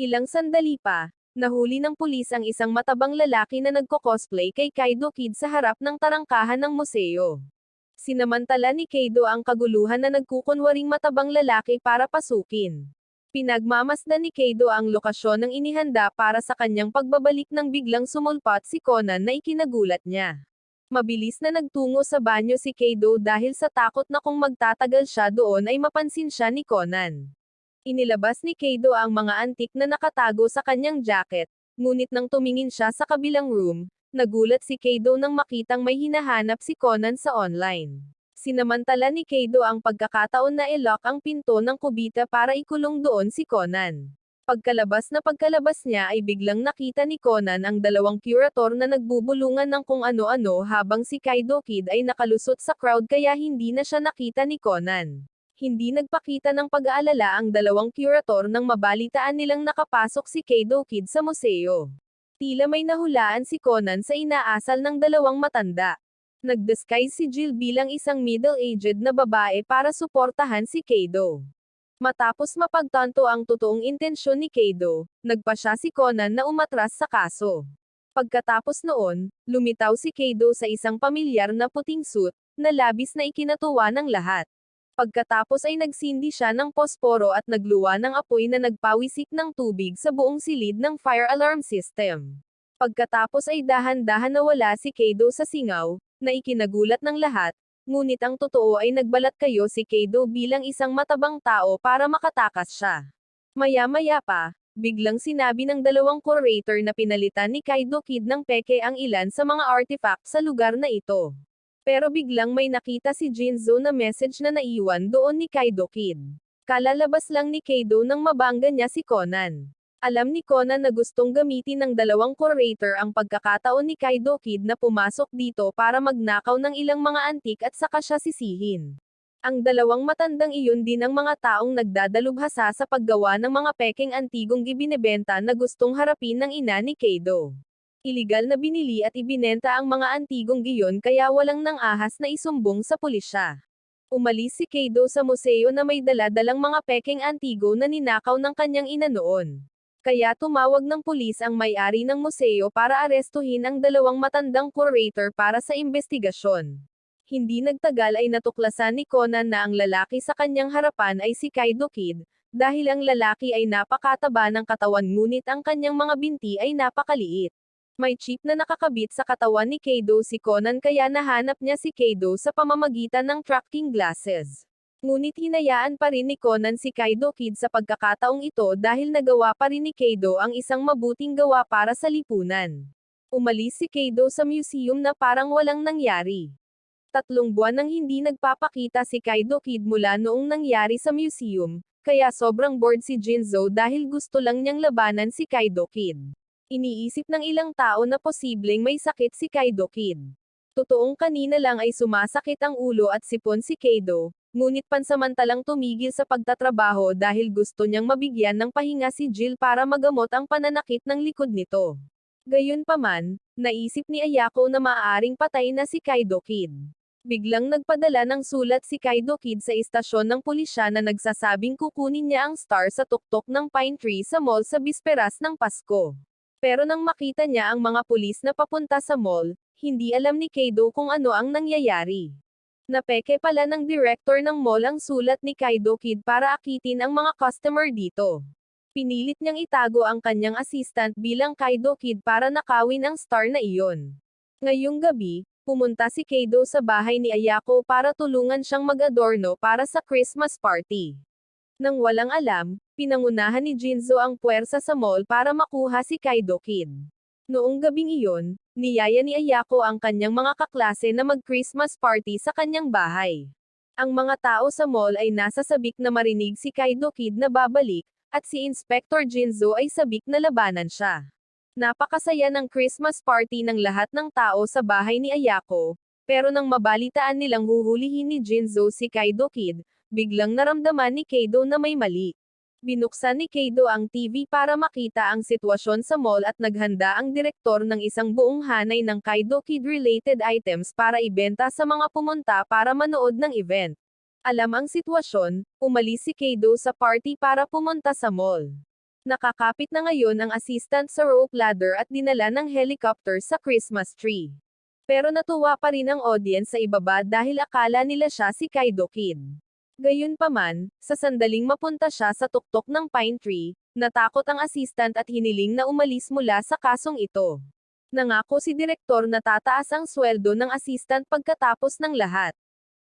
Ilang sandali pa, nahuli ng pulis ang isang matabang lalaki na nagko-cosplay kay Kaido Kid sa harap ng tarangkahan ng museo. Sinamantala ni Kaido ang kaguluhan na nagkukunwaring matabang lalaki para pasukin. Pinagmamasdan ni Kaido ang lokasyon ng inihanda para sa kanyang pagbabalik nang biglang sumulpot si Conan na ikinagulat niya. Mabilis na nagtungo sa banyo si Kaido dahil sa takot na kung magtatagal siya doon ay mapansin siya ni Conan. Inilabas ni Kaido ang mga antik na nakatago sa kanyang jacket, ngunit nang tumingin siya sa kabilang room, nagulat si Kaido nang makitang may hinahanap si Conan sa online. Sinamantala ni Kaido ang pagkakataon na i-lock ang pinto ng kubita para ikulong doon si Conan. Pagkalabas niya ay biglang nakita ni Conan ang dalawang curator na nagbubulungan ng kung ano-ano habang si Kaido Kid ay nakalusot sa crowd kaya hindi na siya nakita ni Conan. Hindi nagpakita ng pag-aalala ang dalawang curator nang mabalitaan nilang nakapasok si Kaido Kid sa museo. Tila may nahulaan si Conan sa inaasal ng dalawang matanda. Nag-disguise si Jill bilang isang middle-aged na babae para suportahan si Kaido. Matapos mapagtanto ang totoong intensyon ni Kaido, nagpasya si Conan na umatras sa kaso. Pagkatapos noon, lumitaw si Kaido sa isang pamilyar na puting suit, na labis na ikinatuwa ng lahat. Pagkatapos ay nagsindi siya ng posporo at nagluwa ng apoy na nagpawisik ng tubig sa buong silid ng fire alarm system. Pagkatapos ay dahan-dahan nawala si Kaido sa singaw, na ikinagulat ng lahat, ngunit ang totoo ay nagbalat kayo si Kaido bilang isang matabang tao para makatakas siya. Maya-maya pa, biglang sinabi ng dalawang curator na pinalitan ni Kaido Kid ng peke ang ilan sa mga artifact sa lugar na ito. Pero biglang may nakita si Jinzo na message na naiwan doon ni Kaido Kid. Kalalabas lang ni Kaido nang mabangga niya si Conan. Alam ni Conan na gustong gamitin ng dalawang curator ang pagkakataon ni Kaido Kid na pumasok dito para magnakaw ng ilang mga antik at saka siya sisihin. Ang dalawang matandang iyon din ang mga taong nagdadalubhasa sa paggawa ng mga pekeng antigong ibinebenta na gustong harapin ng ina ni Kaido. Iligal na binili at ibinenta ang mga antigong iyon kaya walang nang ahas na isumbong sa pulisya. Umalis si Kaido sa museo na may dala-dalang mga pekeng antigo na ninakaw ng kanyang ina noon. Kaya tumawag ng pulis ang may-ari ng museo para arestuhin ang dalawang matandang curator para sa investigasyon. Hindi nagtagal ay natuklasan ni Conan na ang lalaki sa kanyang harapan ay si Kaido Kid, dahil ang lalaki ay napakataba ng katawan ngunit ang kanyang mga binti ay napakaliit. May chip na nakakabit sa katawan ni Kaido si Conan kaya nahanap niya si Kaido sa pamamagitan ng tracking glasses. Ngunit hinayaan pa rin ni Conan si Kaido Kid sa pagkakataong ito dahil nagawa pa rin ni Kaido ang isang mabuting gawa para sa lipunan. Umalis si Kaido sa museum na parang walang nangyari. 3 buwan nang hindi nagpapakita si Kaido Kid mula noong nangyari sa museum, kaya sobrang bored si Jinzo dahil gusto lang niyang labanan si Kaido Kid. Iniisip ng ilang tao na posibleng may sakit si Kaido Kid. Totoong kanina lang ay sumasakit ang ulo at sipon si Kaido, ngunit pansamantalang tumigil sa pagtatrabaho dahil gusto niyang mabigyan ng pahinga si Jill para magamot ang pananakit ng likod nito. Gayunpaman, naisip ni Ayako na maaaring patay na si Kaido Kid. Biglang nagpadala ng sulat si Kaido Kid sa istasyon ng pulisya na nagsasabing kukunin niya ang star sa tuktok ng pine tree sa mall sa bisperas ng Pasko. Pero nang makita niya ang mga pulis na papunta sa mall, hindi alam ni Kaido kung ano ang nangyayari. Napeke pala ng director ng mall ang sulat ni Kaido Kid para akitin ang mga customer dito. Pinilit niyang itago ang kanyang assistant bilang Kaido Kid para nakawin ang star na iyon. Ngayong gabi, pumunta si Kaido sa bahay ni Ayako para tulungan siyang mag-adorno para sa Christmas party. Nang walang alam, pinangunahan ni Jinzo ang puwersa sa mall para makuha si Kaido Kid. Noong gabing iyon, niyaya ni Ayako ang kanyang mga kaklase na mag-Christmas party sa kanyang bahay. Ang mga tao sa mall ay nasa sabik na marinig si Kaido Kid na babalik, at si Inspector Jinzo ay sabik na labanan siya. Napakasaya ng Christmas party ng lahat ng tao sa bahay ni Ayako, pero nang mabalitaan nilang huhulihin ni Jinzo si Kaido Kid, biglang naramdaman ni Kaido na may mali. Binuksan ni Kaido ang TV para makita ang sitwasyon sa mall at naghanda ang direktor ng isang buong hanay ng Kaido Kid-related items para ibenta sa mga pumunta para manood ng event. Alam ang sitwasyon, umalis si Kaido sa party para pumunta sa mall. Nakakapit na ngayon ang assistant sa rope ladder at dinala ng helicopter sa Christmas tree. Pero natuwa pa rin ang audience sa ibaba dahil akala nila siya si Kaido Kid. Gayunpaman, sa sandaling mapunta siya sa tuktok ng pine tree, natakot ang assistant at hiniling na umalis mula sa kasong ito. Nangako si direktor na tataas ang sweldo ng assistant pagkatapos ng lahat.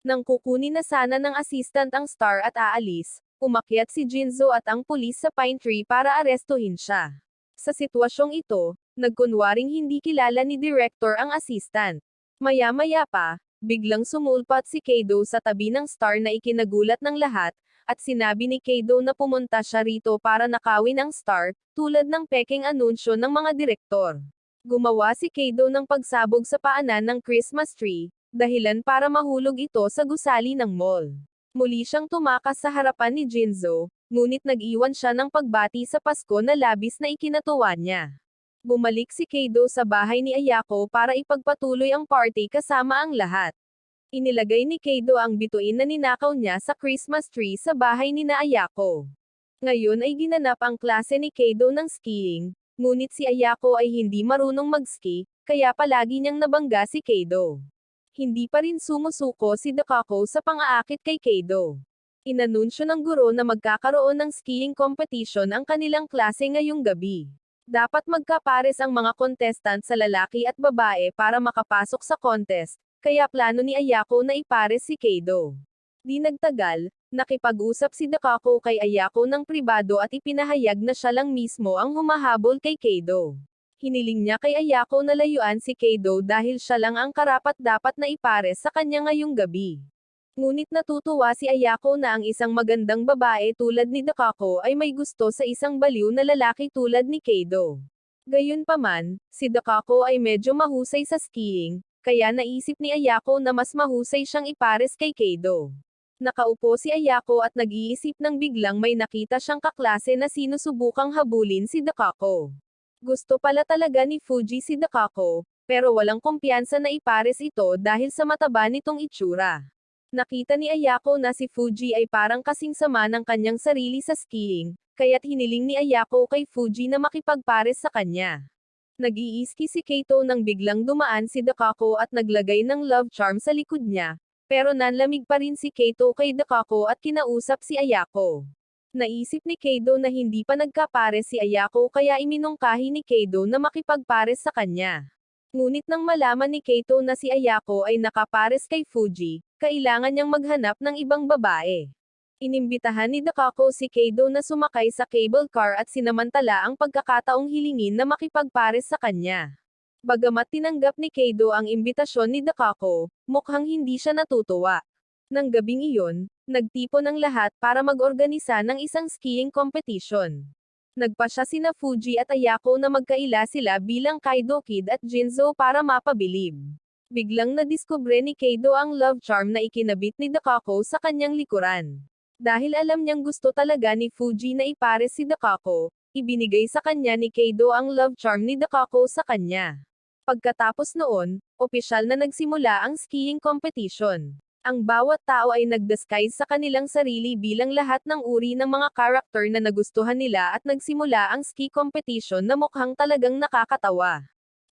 Nang kukunin na sana ng assistant ang star at aalis, umakyat si Jinzo at ang pulis sa pine tree para arestuhin siya. Sa sitwasyong ito, nagkunwaring hindi kilala ni director ang assistant. Maya-maya pa, biglang sumulpat si Kaido sa tabi ng star na ikinagulat ng lahat, at sinabi ni Kaido na pumunta siya rito para nakawin ang star, tulad ng peking anunsyo ng mga direktor. Gumawa si Kaido ng pagsabog sa paanan ng Christmas tree, dahilan para mahulog ito sa gusali ng mall. Muli siyang tumakas sa harapan ni Jinzo, ngunit nag-iwan siya ng pagbati sa Pasko na labis na ikinatuwa niya. Bumalik si Kaido sa bahay ni Ayako para ipagpatuloy ang party kasama ang lahat. Inilagay ni Kaido ang bituin na ninakaw niya sa Christmas tree sa bahay ni Ayako. Ngayon ay ginanap ang klase ni Kaido ng skiing, ngunit si Ayako ay hindi marunong mag-ski, kaya palagi niyang nabangga si Kaido. Hindi pa rin sumusuko si Dakako sa pang-aakit kay Kaido. Inanunsyo ng guro na magkakaroon ng skiing competition ang kanilang klase ngayong gabi. Dapat magkapares ang mga contestant sa lalaki at babae para makapasok sa contest, kaya plano ni Ayako na ipares si Kaido. Di nagtagal, nakipag-usap si Dakako kay Ayako ng pribado at ipinahayag na siya lang mismo ang humahabol kay Kaido. Hiniling niya kay Ayako na layuan si Kaido dahil siya lang ang karapat-dapat na ipares sa kanya ngayong gabi. Ngunit natutuwa si Ayako na ang isang magandang babae tulad ni Dakako ay may gusto sa isang baliw na lalaki tulad ni Kaido. Gayunpaman, si Dakako ay medyo mahusay sa skiing, kaya naisip ni Ayako na mas mahusay siyang ipares kay Kaido. Nakaupo si Ayako at nag-iisip nang biglang may nakita siyang kaklase na sinusubukang habulin si Dakako. Gusto pala talaga ni Fuji si Dakako, pero walang kumpiyansa na ipares ito dahil sa mataba nitong itsura. Nakita ni Ayako na si Fuji ay parang kasing sama ng kanyang sarili sa skiing, kaya't hiniling ni Ayako kay Fuji na makipagpares sa kanya. Nag-iiski si Kaito nang biglang dumaan si Dakako at naglagay ng love charm sa likod niya, pero nanlamig pa rin si Kaito kay Dakako at kinausap si Ayako. Naisip ni Kaido na hindi pa nagkapares si Ayako kaya iminungkahi ni Kaido na makipagpares sa kanya. Ngunit nang malaman ni Kaito na si Ayako ay nakapares kay Fuji, kailangan niyang maghanap ng ibang babae. Inimbitahan ni Dakako si Kaido na sumakay sa cable car at sinamantala ang pagkakataong hilingin na makipagpares sa kanya. Bagamat tinanggap ni Kaido ang imbitasyon ni Dakako, mukhang hindi siya natutuwa. Nang gabing iyon, nagtipon ang lahat para mag-organisa ng isang skiing competition. Nagpasya sina Fuji at Ayako na magkaila sila bilang Kaido Kid at Jinzo para mapabilib. Biglang nadiskubre ni Keido ang love charm na ikinabit ni Dakako sa kanyang likuran. Dahil alam niyang gusto talaga ni Fuji na ipares si Dakako, ibinigay sa kanya ni Keido ang love charm ni Dakako sa kanya. Pagkatapos noon, opisyal na nagsimula ang skiing competition. Ang bawat tao ay nag-disguise sa kanilang sarili bilang lahat ng uri ng mga karakter na nagustuhan nila at nagsimula ang ski competition na mukhang talagang nakakatawa.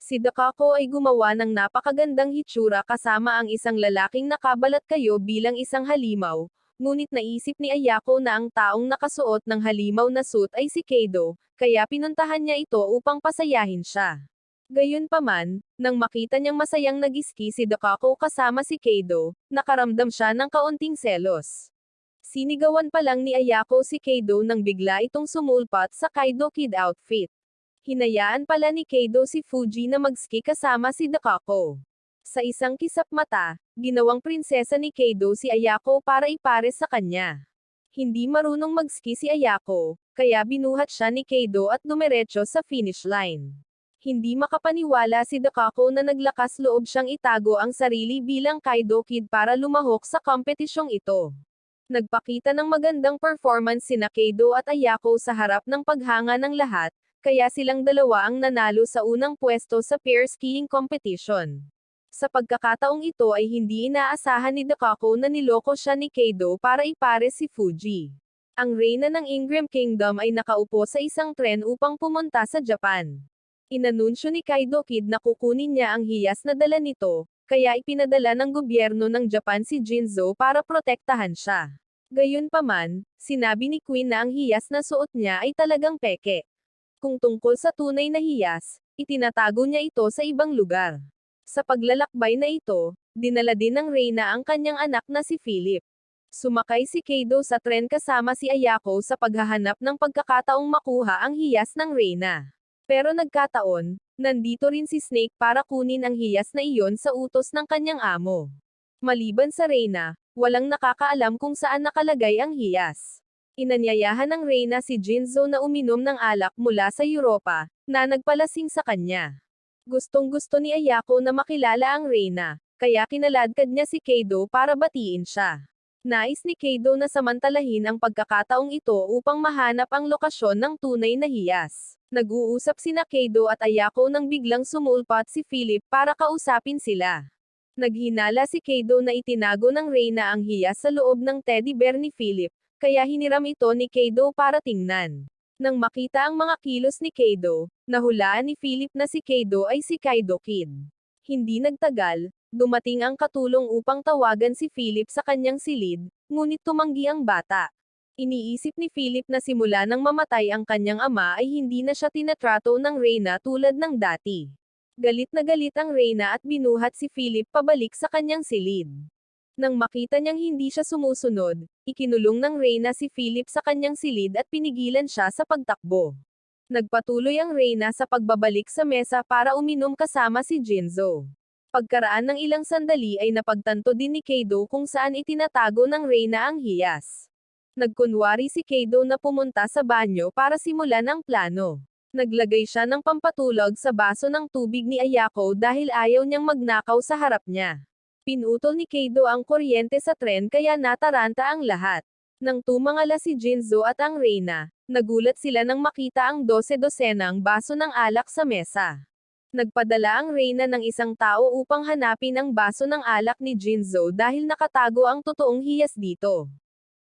Si Dakako ay gumawa ng napakagandang hitsura kasama ang isang lalaking nakabalat kayo bilang isang halimaw, ngunit naisip ni Ayako na ang taong nakasuot ng halimaw na suit ay si Keido, kaya pinuntahan niya ito upang pasayahin siya. Gayunpaman, nang makita niyang masayang nag-ski si Dakako kasama si Keido, nakaramdam siya ng kaunting selos. Sinigawan pa lang ni Ayako si Keido nang bigla itong sumulpat sa Kaido Kid outfit. Hinayaan pala ni Keido si Fuji na mag-ski kasama si Dakako. Sa isang kisap mata, ginawang prinsesa ni Keido si Ayako para ipares sa kanya. Hindi marunong mag-ski si Ayako, kaya binuhat siya ni Keido at dumiretso sa finish line. Hindi makapaniwala si Dakako na naglakas loob siyang itago ang sarili bilang Kaido Kid para lumahok sa kompetisyong ito. Nagpakita ng magandang performance sina Keido at Ayako sa harap ng paghanga ng lahat, kaya silang dalawa ang nanalo sa unang pwesto sa pair skiing competition. Sa pagkakataong ito ay hindi inaasahan ni Dakako na niloko siya ni Keido para ipares si Fuji. Ang reyna ng Ingram Kingdom ay nakaupo sa isang tren upang pumunta sa Japan. Inanunsyo ni Kaido Kid na kukunin niya ang hiyas na dala nito, kaya ipinadala ng gobyerno ng Japan si Jinzo para protektahan siya. Gayunpaman, sinabi ni Queen na ang hiyas na suot niya ay talagang peke. Kung tungkol sa tunay na hiyas, itinatago niya ito sa ibang lugar. Sa paglalakbay na ito, dinala din ng reyna ang kanyang anak na si Philip. Sumakay si Keido sa tren kasama si Ayako sa paghahanap ng pagkakataong makuha ang hiyas ng reyna. Pero nagkataon, nandito rin si Snake para kunin ang hiyas na iyon sa utos ng kanyang amo. Maliban sa reyna, walang nakakaalam kung saan nakalagay ang hiyas. Inanyayahan ng reyna si Jinzo na uminom ng alak mula sa Europa, na nagpalasing sa kanya. Gustong-gusto ni Ayako na makilala ang reyna, kaya kinaladkad niya si Keido para batiin siya. Nais ni Keido na samantalahin ang pagkakataong ito upang mahanap ang lokasyon ng tunay na hiyas. Nag-uusap sina Keido at Ayako nang biglang sumulpat si Philip para kausapin sila. Naghinala si Keido na itinago ng reyna ang hiyas sa loob ng teddy bear ni Philip, kaya hiniram ito ni Keido para tingnan. Nang makita ang mga kilos ni Keido, nahulaan ni Philip na si Keido ay si Kaido Kid. Hindi nagtagal, dumating ang katulong upang tawagan si Philip sa kanyang silid, ngunit tumanggi ang bata. Iniisip ni Philip na simula nang mamatay ang kanyang ama ay hindi na siya tinatrato ng reyna tulad ng dati. Galit na galit ang reyna at binuhat si Philip pabalik sa kanyang silid. Nang makita niyang hindi siya sumusunod, ikinulong ng reyna si Philip sa kanyang silid at pinigilan siya sa pagtakbo. Nagpatuloy ang reyna sa pagbabalik sa mesa para uminom kasama si Jinzo. Pagkaraan ng ilang sandali ay napagtanto din ni Keido kung saan itinatago ng reyna ang hiyas. Nagkunwari si Keido na pumunta sa banyo para simulan ang plano. Naglagay siya ng pampatulog sa baso ng tubig ni Ayako dahil ayaw niyang magnakaw sa harap niya. Pinutol ni Keido ang kuryente sa tren kaya nataranta ang lahat. Nang tumangala si Jinzo at ang reyna, nagulat sila nang makita ang 12-dosenang baso ng alak sa mesa. Nagpadala ang reyna ng isang tao upang hanapin ang baso ng alak ni Jinzo dahil nakatago ang totoong hiyas dito.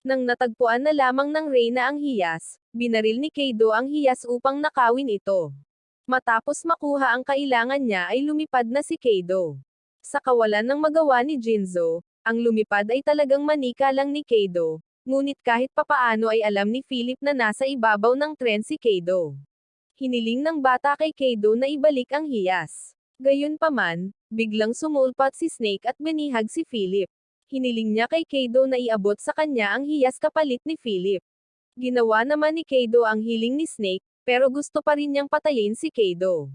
Nang natagpuan na lamang ng reyna ang hiyas, binaril ni Keido ang hiyas upang nakawin ito. Matapos makuha ang kailangan niya ay lumipad na si Keido. Sa kawalan ng magawa ni Jinzo, ang lumipad ay talagang manika lang ni Keido, ngunit kahit papaano ay alam ni Philip na nasa ibabaw ng tren si Keido. Hiniling ng bata kay Keido na ibalik ang hiyas. Gayunpaman, biglang sumulpat si Snake at binihag si Philip. Hiniling niya kay Keido na iabot sa kanya ang hiyas kapalit ni Philip. Ginawa naman ni Keido ang hiling ni Snake, pero gusto pa rin niyang patayin si Keido.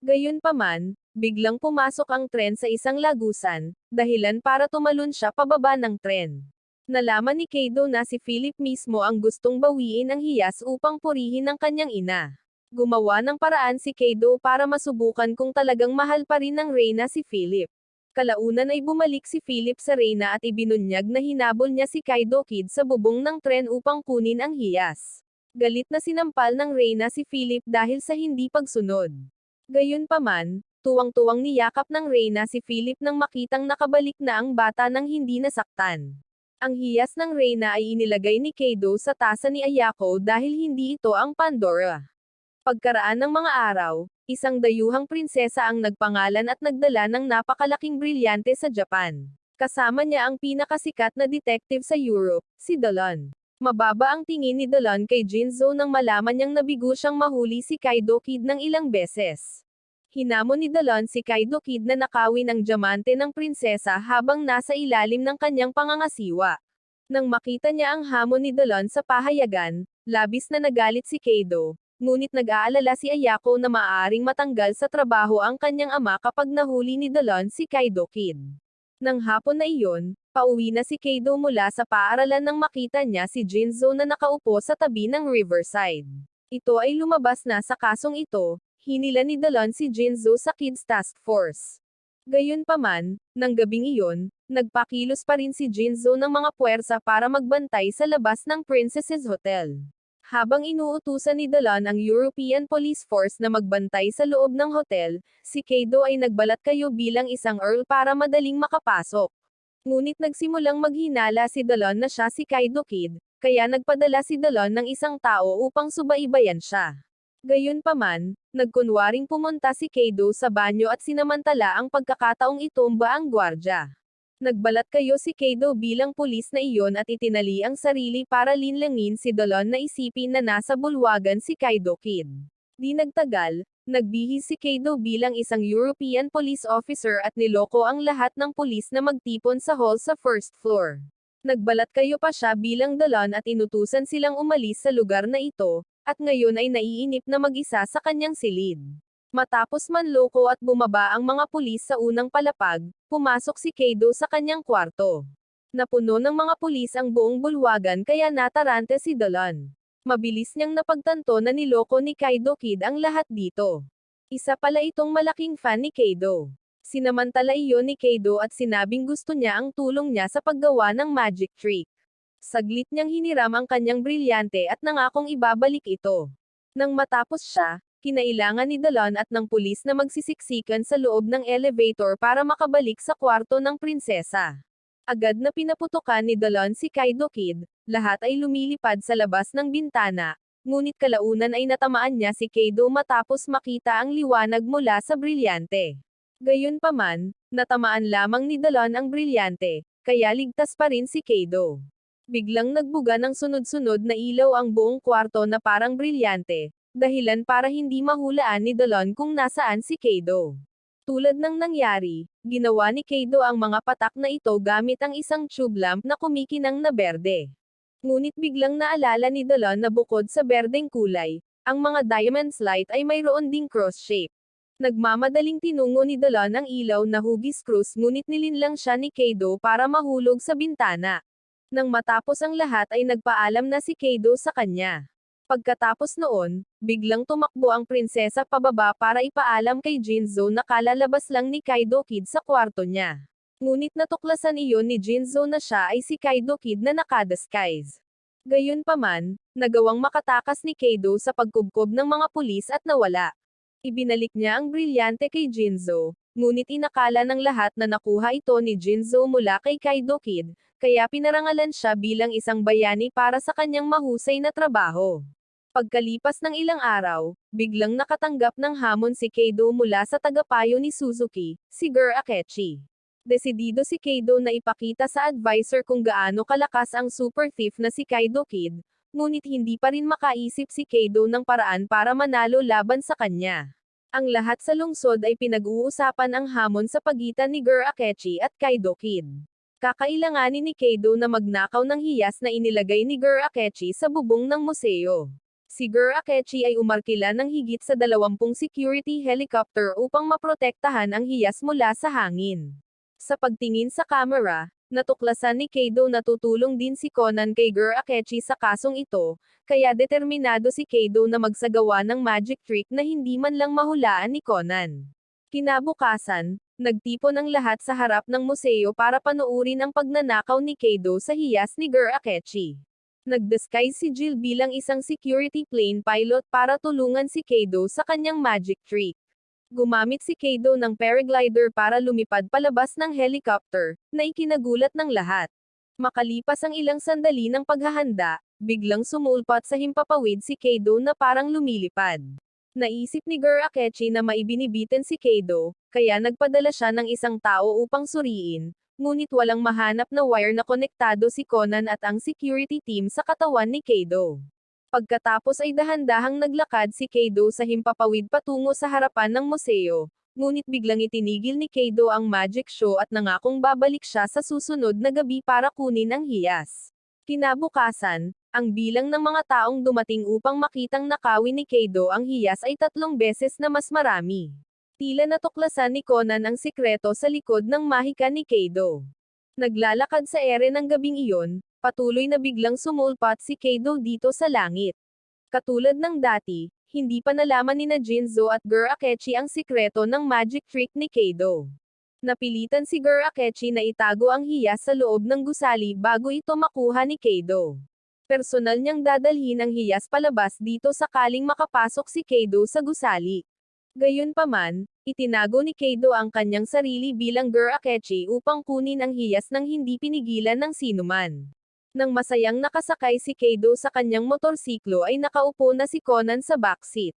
Gayunpaman, biglang pumasok ang tren sa isang lagusan, dahilan para tumalon siya pababa ng tren. Nalaman ni Keido na si Philip mismo ang gustong bawiin ang hiyas upang purihin ang kanyang ina. Gumawa ng paraan si Keido para masubukan kung talagang mahal pa rin ng reyna si Philip. Kalaunan ay bumalik si Philip sa Reyna at ibinunyag na hinabol niya si Kaido Kid sa bubong ng tren upang kunin ang hiyas. Galit na sinampal ng Reyna si Philip dahil sa hindi pagsunod. Gayunpaman, tuwang-tuwang niyakap ng Reyna si Philip nang makitang nakabalik na ang bata nang hindi nasaktan. Ang hiyas ng Reyna ay inilagay ni Kaido sa tasa ni Ayako dahil hindi ito ang Pandora. Pagkaraan ng mga araw, isang dayuhang prinsesa ang nagpangalan at nagdala ng napakalaking brilyante sa Japan. Kasama niya ang pinakasikat na detective sa Europe, si Delon. Mababa ang tingin ni Delon kay Jinzo nang malaman niyang nabigo siyang mahuli si Kaido Kid ng ilang beses. Hinamon ni Delon si Kaido Kid na nakawin ang diamante ng prinsesa habang nasa ilalim ng kanyang pangangasiwa. Nang makita niya ang hamon ni Delon sa pahayagan, labis na nagalit si Kaido. Ngunit nag-aalala si Ayako na maaaring matanggal sa trabaho ang kanyang ama kapag nahuli ni Delon si Kaido Kid. Nang hapon na iyon, pauwi na si Kaido mula sa paaralan nang makita niya si Jinzo na nakaupo sa tabi ng riverside. Ito ay lumabas na sa kasong ito, hinila ni Delon si Jinzo sa Kids Task Force. Gayunpaman, nang gabing iyon, nagpakilos pa rin si Jinzo ng mga puwersa para magbantay sa labas ng Princess's Hotel. Habang inuutusan ni Delon ang European Police Force na magbantay sa loob ng hotel, si Kaido ay nagbalat kayo bilang isang earl para madaling makapasok. Ngunit nagsimulang maghinala si Delon na siya si Kaido Kid, kaya nagpadala si Delon ng isang tao upang subaybayan siya. Gayunpaman, nagkunwaring pumunta si Kaido sa banyo at sinamantala ang pagkakataong itumba ang gwardya. Nagbalat kayo si Kaido bilang pulis na iyon at itinali ang sarili para linlangin si Delon na isipin na nasa bulwagan si Kaido Kid. Di nagtagal, nagbihis si Kaido bilang isang European police officer at niloko ang lahat ng pulis na magtipon sa hall sa first floor. Nagbalat kayo pa siya bilang Delon at inutusan silang umalis sa lugar na ito, at ngayon ay naiinip na mag-isa sa kanyang silid. Matapos manloko at bumaba ang mga pulis sa unang palapag, pumasok si Kaido sa kanyang kwarto. Napuno ng mga pulis ang buong bulwagan kaya natarante si Delon. Mabilis niyang napagtanto na niloko ni Kaido Kid ang lahat dito. Isa pala itong malaking fan ni Kaido. Sinamantala iyon ni Kaido at sinabing gusto niya ang tulong niya sa paggawa ng magic trick. Saglit niyang hiniram ang kanyang brilyante at nangakong ibabalik ito. Nang matapos siya, kinailangan ni Delon at ng pulis na magsisiksikan sa loob ng elevator para makabalik sa kwarto ng prinsesa. Agad na pinaputukan ni Delon si Kaido Kid, lahat ay lumilipad sa labas ng bintana, ngunit kalaunan ay natamaan niya si Kaido matapos makita ang liwanag mula sa brilyante. Gayunpaman, natamaan lamang ni Delon ang brilyante, kaya ligtas pa rin si Kaido. Biglang nagbuga ng sunod-sunod na ilaw ang buong kwarto na parang brilyante, dahilan para hindi mahulaan ni Delon kung nasaan si Kaido. Tulad ng nangyari, ginawa ni Kaido ang mga patak na ito gamit ang isang tube lamp na kumikinang na berde. Ngunit biglang naalala ni Delon na bukod sa berdeng kulay, ang mga diamond's light ay mayroon ding cross shape. Nagmamadaling tinungo ni Delon ang ilaw na hugis krus ngunit nilinlang siya ni Kaido para mahulog sa bintana. Nang matapos ang lahat ay nagpaalam na si Kaido sa kanya. Pagkatapos noon, biglang tumakbo ang prinsesa pababa para ipaalam kay Jinzo na kalalabas lang ni Kaido Kid sa kwarto niya. Ngunit natuklasan iyon ni Jinzo na siya ay si Kaido Kid na nakadisguise. Gayunpaman, nagawang makatakas ni Kaido sa pagkubkob ng mga pulis at nawala. Ibinalik niya ang brilyante kay Jinzo, ngunit inakala ng lahat na nakuha ito ni Jinzo mula kay Kaido Kid, kaya pinarangalan siya bilang isang bayani para sa kanyang mahusay na trabaho. Pagkalipas ng ilang araw, biglang nakatanggap ng hamon si Kaido mula sa tagapayo ni Suzuki, si Gur Akechi. Desidido si Kaido na ipakita sa advisor kung gaano kalakas ang super thief na si Kaido Kid, ngunit hindi pa rin makaisip si Kaido ng paraan para manalo laban sa kanya. Ang lahat sa lungsod ay pinag-uusapan ang hamon sa pagitan ni Gur Akechi at Kaido Kid. Kakailanganin ni Kaido na magnakaw ng hiyas na inilagay ni Gur Akechi sa bubong ng museo. Si Gur Akechi ay umarkila ng higit sa 20 security helicopter upang maprotektahan ang hiyas mula sa hangin. Sa pagtingin sa camera, natuklasan ni Kaido na tutulong din si Conan kay Gur Akechi sa kasong ito, kaya determinado si Kaido na magsagawa ng magic trick na hindi man lang mahulaan ni Conan. Kinabukasan, nagtipon ang lahat sa harap ng museo para panoorin ang pagnanakaw ni Kaido sa hiyas ni Gur Akechi. Nag-disguise si Jill bilang isang security plane pilot para tulungan si Kaido sa kanyang magic trick. Gumamit si Kaido ng paraglider para lumipad palabas ng helicopter, na ikinagulat ng lahat. Makalipas ang ilang sandali ng paghahanda, biglang sumulpot sa himpapawid si Kaido na parang lumilipad. Naisip ni Gur Akechi na maibinibitin si Kaido, kaya nagpadala siya ng isang tao upang suriin, ngunit walang mahanap na wire na konektado si Conan at ang security team sa katawan ni Kaido. Pagkatapos ay dahan-dahang naglakad si Kaido sa himpapawid patungo sa harapan ng museo, ngunit biglang itinigil ni Kaido ang magic show at nangakong babalik siya sa susunod na gabi para kunin ang hiyas. Kinabukasan, ang bilang ng mga taong dumating upang makitang nakawin ni Kaido ang hiyas ay 3 beses na mas marami. Tila natuklasan ni Conan ang sikreto sa likod ng mahika ni Kaido. Naglalakad sa ere ng gabing iyon, patuloy na biglang sumulpot si Kaido dito sa langit. Katulad ng dati, hindi pa nalaman ni Jinzo at Gur Akechi ang sikreto ng magic trick ni Kaido. Napilitan si Gur Akechi na itago ang hiyas sa loob ng gusali bago ito makuha ni Kaido. Personal niyang dadalhin ang hiyas palabas dito sakaling makapasok si Kaido sa gusali. Gayunpaman, itinago ni Kaido ang kanyang sarili bilang Gur Akechi upang kunin ang hiyas nang hindi pinigilan ng sinuman. Nang masayang nakasakay si Kaido sa kanyang motorsiklo ay nakaupo na si Conan sa backseat.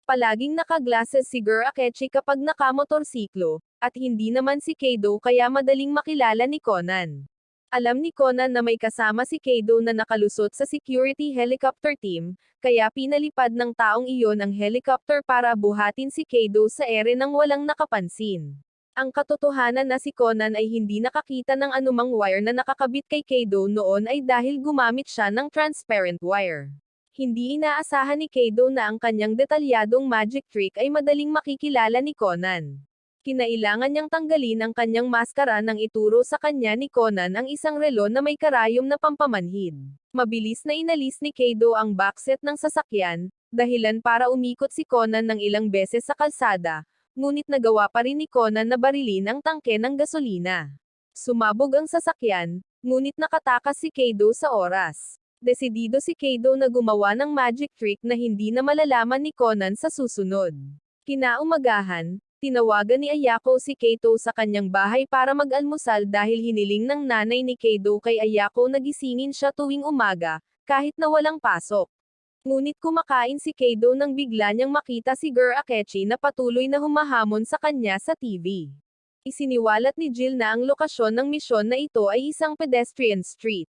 Palaging nakaglasses si Gur Akechi kapag nakamotorsiklo, at hindi naman si Kaido kaya madaling makilala ni Conan. Alam ni Conan na may kasama si Kaido na nakalusot sa security helicopter team, kaya pinalipad ng taong iyon ang helicopter para buhatin si Kaido sa ere nang walang nakapansin. Ang katotohanan na si Conan ay hindi nakakita ng anumang wire na nakakabit kay Kaido noon ay dahil gumamit siya ng transparent wire. Hindi inaasahan ni Kaido na ang kanyang detalyadong magic trick ay madaling makikilala ni Conan. Kinailangan niyang tanggalin ang kanyang maskara nang ituro sa kanya ni Conan ang isang relo na may karayom na pampamanhid. Mabilis na inalis ni Kaido ang backseat ng sasakyan, dahilan para umikot si Conan ng ilang beses sa kalsada, ngunit nagawa pa rin ni Conan na barilin ang tangke ng gasolina. Sumabog ang sasakyan, ngunit nakatakas si Kaido sa oras. Desidido si Kaido na gumawa ng magic trick na hindi na malalaman ni Conan sa susunod. Kinaumagahan, tinawagan ni Ayako si Kaido sa kanyang bahay para mag-almusal dahil hiniling ng nanay ni Kaido kay Ayako na gisingin siya tuwing umaga, kahit na walang pasok. Ngunit kumakain si Kaido nang bigla niyang makita si Gur Akechi na patuloy na humahamon sa kanya sa TV. Isiniwalat ni Jill na ang lokasyon ng misyon na ito ay isang pedestrian street.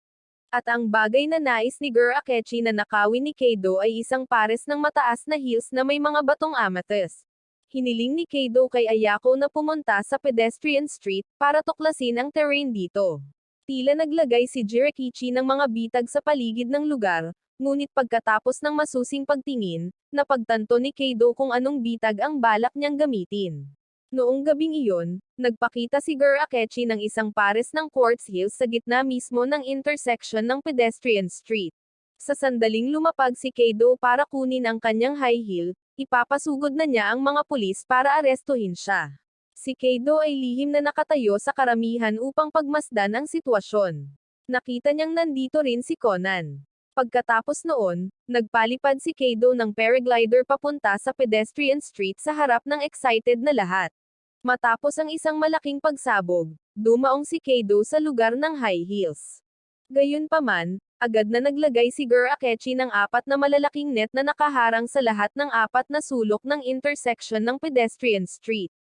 At ang bagay na nais ni Gur Akechi na nakawin ni Kaido ay isang pares ng mataas na heels na may mga batong amethyst. Hiniling ni Kaido kay Ayako na pumunta sa pedestrian street para tuklasin ang terrain dito. Tila naglagay si Jirakichi ng mga bitag sa paligid ng lugar, ngunit pagkatapos ng masusing pagtingin, napagtanto ni Kaido kung anong bitag ang balak niyang gamitin. Noong gabing iyon, nagpakita si Gur Akechi ng isang pares ng quartz heels sa gitna mismo ng intersection ng pedestrian street. Sa sandaling lumapag si Kaido para kunin ang kanyang high heel, ipapasugod na niya ang mga pulis para arestuhin siya. Si Kaido ay lihim na nakatayo sa karamihan upang pagmasdan ang sitwasyon. Nakita niyang nandito rin si Conan. Pagkatapos noon, nagpalipad si Kaido ng paraglider papunta sa pedestrian street sa harap ng excited na lahat. Matapos ang isang malaking pagsabog, dumaong si Kaido sa lugar ng high heels. Gayunpaman, agad na naglagay si Gur Akechi ng 4 na malalaking net na nakaharang sa lahat ng 4 na sulok ng intersection ng pedestrian street.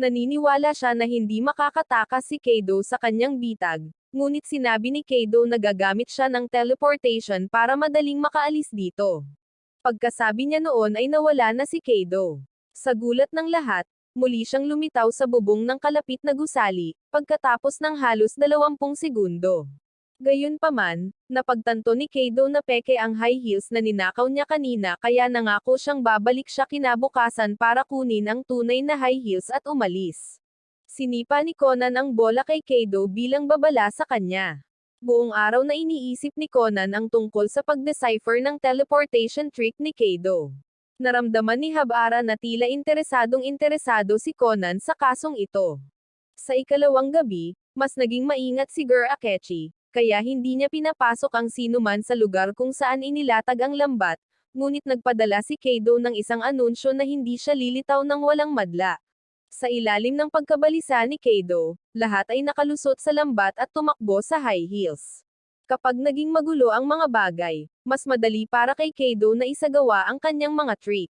Naniniwala siya na hindi makakatakas si Kaido sa kanyang bitag, ngunit sinabi ni Kaido na gagamit siya ng teleportation para madaling makaalis dito. Pagkasabi niya noon ay nawala na si Kaido. Sa gulat ng lahat, muli siyang lumitaw sa bubong ng kalapit na gusali, pagkatapos ng halos 20 segundo. Gayunpaman, napagtanto ni Kaido na peke ang high heels na ninakaw niya kanina kaya nangako siyang babalik siya kinabukasan para kunin ang tunay na high heels at umalis. Sinipa ni Conan ang bola kay Kaido bilang babala sa kanya. Buong araw na iniisip ni Conan ang tungkol sa pag-decipher ng teleportation trick ni Kaido. Naramdaman ni Habara na tila interesado si Conan sa kasong ito. Sa ikalawang gabi, mas naging maingat si Gur Akechi, kaya hindi niya pinapasok ang sinuman sa lugar kung saan inilatag ang lambat, ngunit nagpadala si Kaido ng isang anunsyo na hindi siya lilitaw ng walang madla. Sa ilalim ng pagkabalisa ni Kaido, lahat ay nakalusot sa lambat at tumakbo sa high heels. Kapag naging magulo ang mga bagay, mas madali para kay Kaido na isagawa ang kanyang mga trick.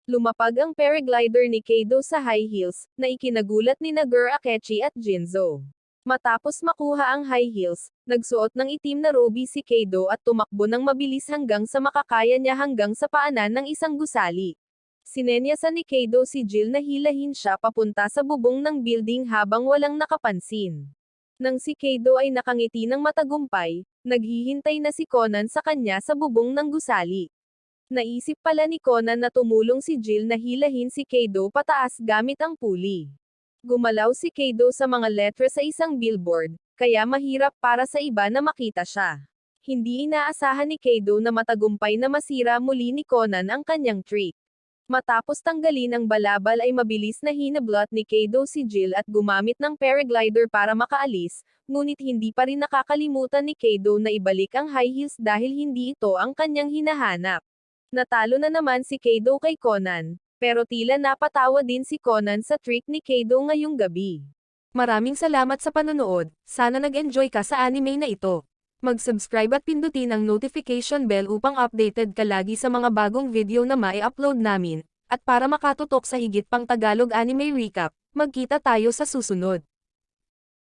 Lumapag ang paraglider ni Kaido sa high heels, na ikinagulat ni Gur Akechi at Jinzo. Matapos makuha ang high heels, nagsuot ng itim na robe si Kaido at tumakbo ng mabilis hanggang sa makakaya niya hanggang sa paanan ng isang gusali. Sinenyasan ni Kaido si Jill na hilahin siya papunta sa bubong ng building habang walang nakapansin. Nang si Kaido ay nakangiti ng matagumpay, naghihintay na si Conan sa kanya sa bubong ng gusali. Naisip pala ni Conan na tumulong si Jill na hilahin si Kaido pataas gamit ang puli. Gumalaw si Kaido sa mga letra sa isang billboard, kaya mahirap para sa iba na makita siya. Hindi inaasahan ni Kaido na matagumpay na masira muli ni Conan ang kanyang trick. Matapos tanggalin ang balabal ay mabilis na hinablot ni Kaido si Jill at gumamit ng paraglider para makaalis, ngunit hindi pa rin nakakalimutan ni Kaido na ibalik ang high heels dahil hindi ito ang kanyang hinahanap. Natalo na naman si Kaido kay Conan, pero tila napatawa din si Conan sa trick ni Kaido ngayong gabi. Maraming salamat sa panonood, sana nag-enjoy ka sa anime na ito. Mag-subscribe at pindutin ang notification bell upang updated ka lagi sa mga bagong video na mai-upload namin, at para makatutok sa higit pang Tagalog anime recap, magkita tayo sa susunod.